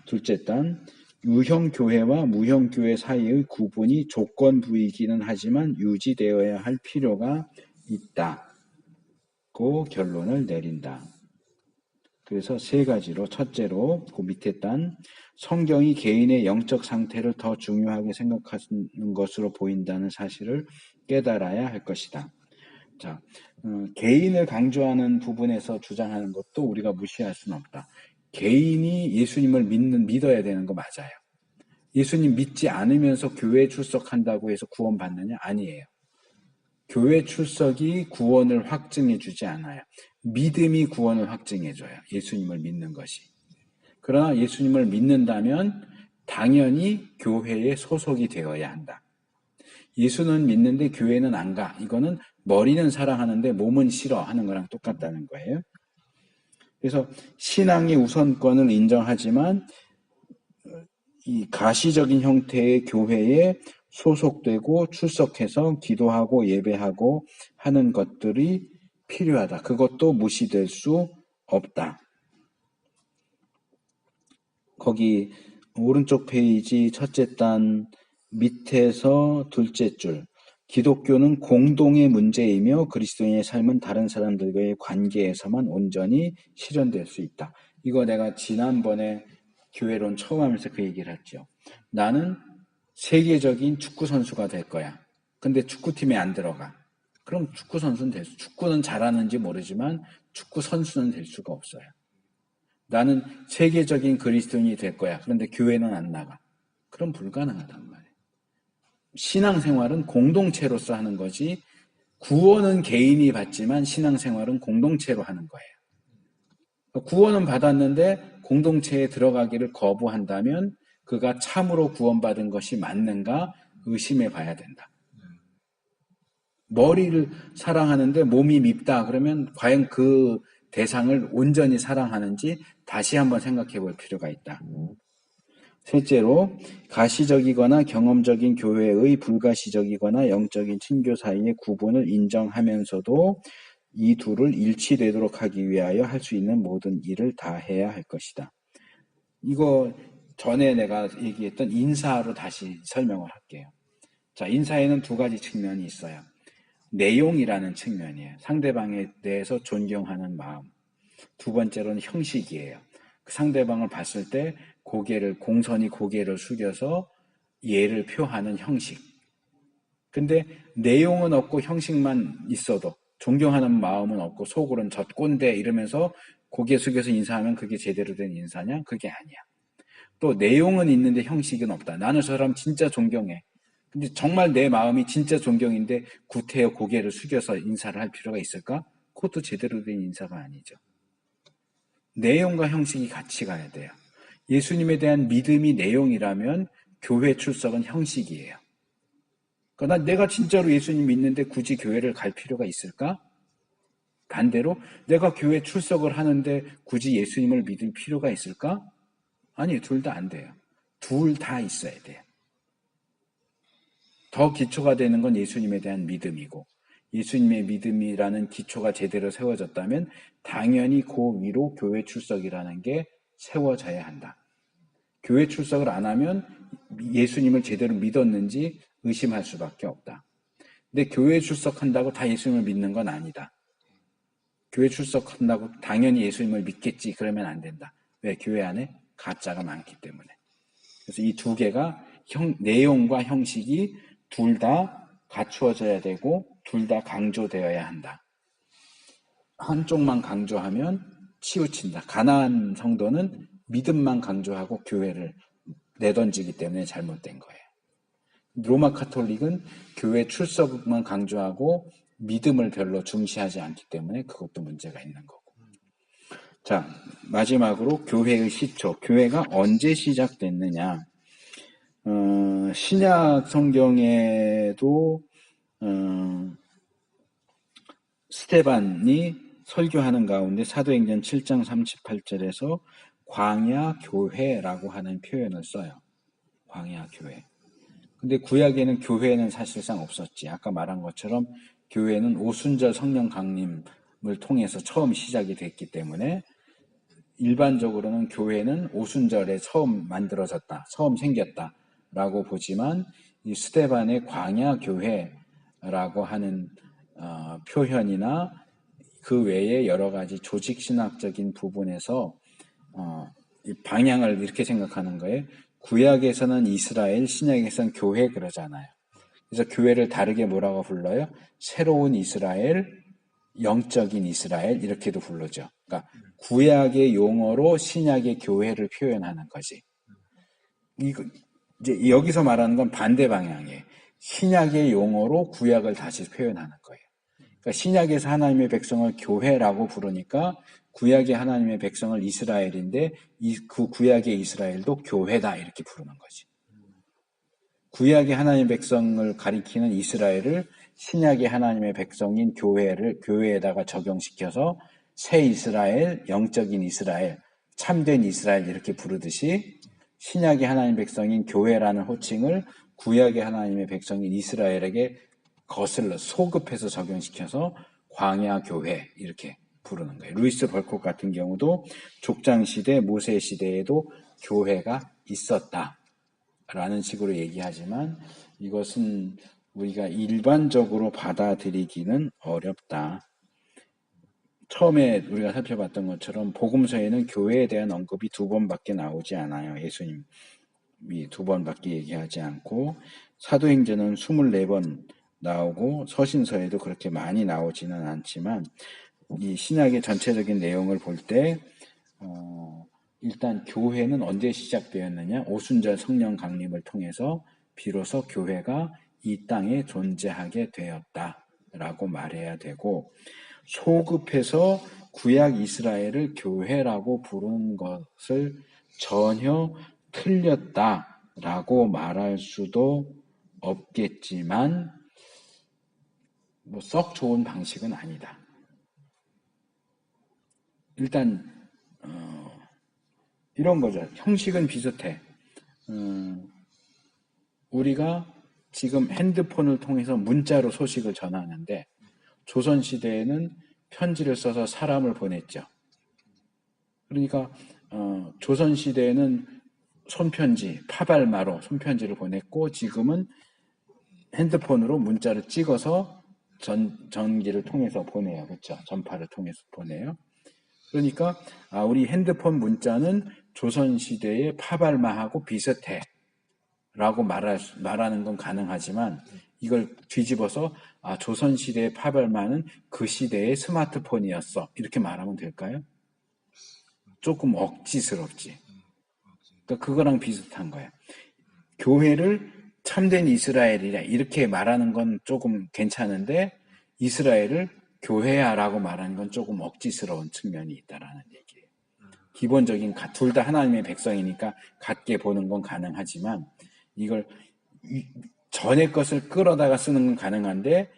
둘째 단, 유형교회와 무형교회 사이의 구분이 조건부이기는 하지만 유지되어야 할 필요가 있다고 결론을 내린다. 그래서 세 가지로 첫째로 그 밑에 단 성경이 개인의 영적 상태를 더 중요하게 생각하는 것으로 보인다는 사실을 깨달아야 할 것이다. 자, 개인을 강조하는 부분에서 주장하는 것도 우리가 무시할 수는 없다. 개인이 예수님을 믿어야 되는 거 맞아요. 예수님 믿지 않으면서 교회에 출석한다고 해서 구원받느냐? 아니에요. 교회 출석이 구원을 확증해 주지 않아요. 믿음이 구원을 확증해 줘요. 예수님을 믿는 것이. 그러나 예수님을 믿는다면 당연히 교회에 소속이 되어야 한다. 예수는 믿는데 교회는 안 가. 이거는 머리는 사랑하는데 몸은 싫어하는 거랑 똑같다는 거예요. 그래서 신앙의 우선권을 인정하지만 이 가시적인 형태의 교회에 소속되고 출석해서 기도하고 예배하고 하는 것들이 필요하다. 그것도 무시될 수 없다. 거기 오른쪽 페이지 첫째 단 밑에서 둘째 줄. 기독교는 공동의 문제이며 그리스도인의 삶은 다른 사람들과의 관계에서만 온전히 실현될 수 있다. 이거 내가 지난번에 교회론 처음 하면서 그 얘기를 했죠. 나는 세계적인 축구 선수가 될 거야. 근데 축구팀에 안 들어가. 그럼 축구 선수는 축구는 잘하는지 모르지만 축구 선수는 될 수가 없어요. 나는 세계적인 그리스도인이 될 거야. 그런데 교회는 안 나가. 그럼 불가능하단 말이에요. 신앙생활은 공동체로서 하는 거지 구원은 개인이 받지만 신앙생활은 공동체로 하는 거예요. 구원은 받았는데 공동체에 들어가기를 거부한다면 그가 참으로 구원받은 것이 맞는가 의심해 봐야 된다. 머리를 사랑하는데 몸이 밉다 그러면 과연 그 대상을 온전히 사랑하는지 다시 한번 생각해 볼 필요가 있다. 셋째로 가시적이거나 경험적인 교회의 불가시적이거나 영적인 친교 사이의 구분을 인정하면서도 이 둘을 일치되도록 하기 위하여 할 수 있는 모든 일을 다 해야 할 것이다. 이거 전에 내가 얘기했던 인사로 다시 설명을 할게요. 자, 인사에는 두 가지 측면이 있어요. 내용이라는 측면이에요. 상대방에 대해서 존경하는 마음. 두 번째로는 형식이에요. 상대방을 봤을 때 공손히 고개를 숙여서 예를 표하는 형식. 근데 내용은 없고 형식만 있어도 존경하는 마음은 없고 속으로는 저 꼰대 이러면서 고개 숙여서 인사하면 그게 제대로 된 인사냐? 그게 아니야. 또 내용은 있는데 형식은 없다. 나는 저 사람 진짜 존경해. 근데 정말 내 마음이 진짜 존경인데 구태여 고개를 숙여서 인사를 할 필요가 있을까? 그것도 제대로 된 인사가 아니죠. 내용과 형식이 같이 가야 돼요. 예수님에 대한 믿음이 내용이라면 교회 출석은 형식이에요. 그러니까 내가 진짜로 예수님 믿는데 굳이 교회를 갈 필요가 있을까? 반대로 내가 교회 출석을 하는데 굳이 예수님을 믿을 필요가 있을까? 아니, 둘 다 안 돼요. 둘 다 있어야 돼요. 더 기초가 되는 건 예수님에 대한 믿음이고 예수님의 믿음이라는 기초가 제대로 세워졌다면 당연히 그 위로 교회 출석이라는 게 세워져야 한다. 교회 출석을 안 하면 예수님을 제대로 믿었는지 의심할 수밖에 없다. 근데 교회 출석한다고 다 예수님을 믿는 건 아니다. 교회 출석한다고 당연히 예수님을 믿겠지 그러면 안 된다. 왜? 교회 안에 가짜가 많기 때문에. 그래서 이 두 개가 내용과 형식이 둘 다 갖추어져야 되고 둘 다 강조되어야 한다. 한쪽만 강조하면 치우친다. 가나안 성도는 믿음만 강조하고 교회를 내던지기 때문에 잘못된 거예요. 로마 카톨릭은 교회 출석만 강조하고 믿음을 별로 중시하지 않기 때문에 그것도 문제가 있는 거고. 자, 마지막으로 교회의 시초. 교회가 언제 시작됐느냐. 신약 성경에도 스데반이 설교하는 가운데 사도행전 7장 38절에서 광야교회라고 하는 표현을 써요. 광야교회. 근데 구약에는 교회는 사실상 없었지. 아까 말한 것처럼 교회는 오순절 성령 강림을 통해서 처음 시작이 됐기 때문에 일반적으로는 교회는 오순절에 처음 만들어졌다. 처음 생겼다라고 보지만 이 스데반의 광야교회라고 하는 표현이나 그 외에 여러 가지 조직신학적인 부분에서 이 방향을 이렇게 생각하는 거예요. 구약에서는 이스라엘, 신약에서는 교회 그러잖아요. 그래서 교회를 다르게 뭐라고 불러요? 새로운 이스라엘, 영적인 이스라엘 이렇게도 부르죠. 그러니까 구약의 용어로 신약의 교회를 표현하는 거지. 이제 여기서 말하는 건 반대 방향이에요. 신약의 용어로 구약을 다시 표현하는 거예요. 그러니까 신약에서 하나님의 백성을 교회라고 부르니까 구약의 하나님의 백성을 이스라엘인데 그 구약의 이스라엘도 교회다 이렇게 부르는 거지. 구약의 하나님의 백성을 가리키는 이스라엘을 신약의 하나님의 백성인 교회에다가 적용시켜서 새 이스라엘, 영적인 이스라엘, 참된 이스라엘 이렇게 부르듯이 신약의 하나님의 백성인 교회라는 호칭을 구약의 하나님의 백성인 이스라엘에게 거슬러 소급해서 적용시켜서 광야교회 이렇게 부르는 거예요. 루이스 벌콕 같은 경우도 족장시대, 모세시대에도 교회가 있었다라는 식으로 얘기하지만 이것은 우리가 일반적으로 받아들이기는 어렵다. 처음에 우리가 살펴봤던 것처럼 복음서에는 교회에 대한 언급이 2번밖에 나오지 않아요. 예수님이 2번밖에 얘기하지 않고 사도행전은 24번 나오고 서신서에도 그렇게 많이 나오지는 않지만 이 신약의 전체적인 내용을 볼 때 일단 교회는 언제 시작되었느냐? 오순절 성령 강림을 통해서 비로소 교회가 이 땅에 존재하게 되었다라고 말해야 되고, 소급해서 구약 이스라엘을 교회라고 부르는 것을 전혀 틀렸다라고 말할 수도 없겠지만 뭐 썩 좋은 방식은 아니다. 일단 이런 거죠. 형식은 비슷해. 우리가 지금 핸드폰을 통해서 문자로 소식을 전하는데 조선시대에는 편지를 써서 사람을 보냈죠. 그러니까 조선시대에는 손편지, 파발마로 손편지를 보냈고 지금은 핸드폰으로 문자를 찍어서 전기를 통해서 보내요. 그렇죠? 전파를 통해서 보내요. 그러니까 우리 핸드폰 문자는 조선시대의 파발마하고 비슷해 라고 말하는 건 가능하지만 이걸 뒤집어서 조선시대의 파발마는 그 시대의 스마트폰이었어 이렇게 말하면 될까요? 조금 억지스럽지. 그러니까 그거랑 비슷한 거야. 교회를 참된 이스라엘이라 이렇게 말하는 건 조금 괜찮은데 이스라엘을 교회야라고 말하는 건 조금 억지스러운 측면이 있다라는 얘기예요. 기본적인 둘 다 하나님의 백성이니까 같게 보는 건 가능하지만 이걸 전의 것을 끌어다가 쓰는 건 가능한데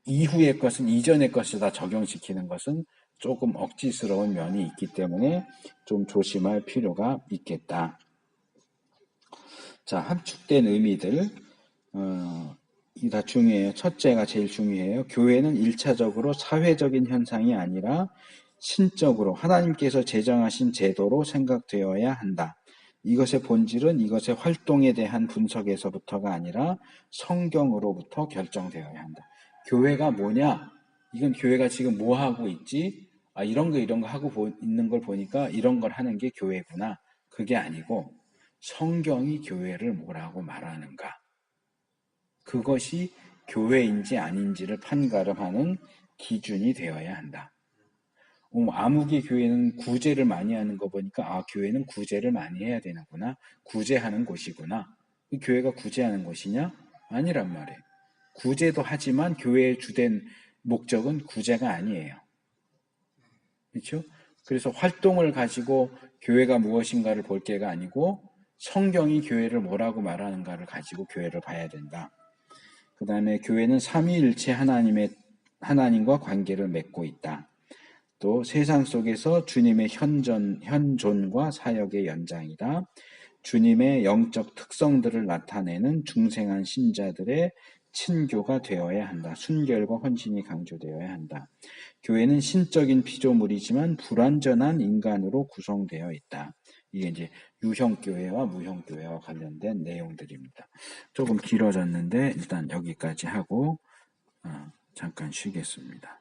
이후의 것은 이전의 것에다 적용시키는 것은 조금 억지스러운 면이 있기 때문에 좀 조심할 필요가 있겠다. 자, 함축된 의미들 이 다 중요해요. 첫째가 제일 중요해요. 교회는 1차적으로 사회적인 현상이 아니라 신적으로 하나님께서 제정하신 제도로 생각되어야 한다. 이것의 본질은 이것의 활동에 대한 분석에서부터가 아니라 성경으로부터 결정되어야 한다. 교회가 뭐냐? 이건 교회가 지금 뭐 하고 있지? 이런 거 하고 있는 걸 보니까 이런 걸 하는 게 교회구나. 그게 아니고 성경이 교회를 뭐라고 말하는가? 그것이 교회인지 아닌지를 판가름하는 기준이 되어야 한다. 아무개 교회는 구제를 많이 하는 거 보니까 교회는 구제를 많이 해야 되는구나. 구제하는 곳이구나. 교회가 구제하는 곳이냐? 아니란 말이에요. 구제도 하지만 교회의 주된 목적은 구제가 아니에요. 그렇죠? 그래서 활동을 가지고 교회가 무엇인가를 볼 게가 아니고 성경이 교회를 뭐라고 말하는가를 가지고 교회를 봐야 된다. 그 다음에 교회는 삼위일체 하나님과 관계를 맺고 있다. 또 세상 속에서 주님의 현존과 사역의 연장이다. 주님의 영적 특성들을 나타내는 중생한 신자들의 친교가 되어야 한다. 순결과 헌신이 강조되어야 한다. 교회는 신적인 피조물이지만 불완전한 인간으로 구성되어 있다. 이게 이제 유형교회와 무형교회와 관련된 내용들입니다. 조금 길어졌는데 일단 여기까지 하고 잠깐 쉬겠습니다.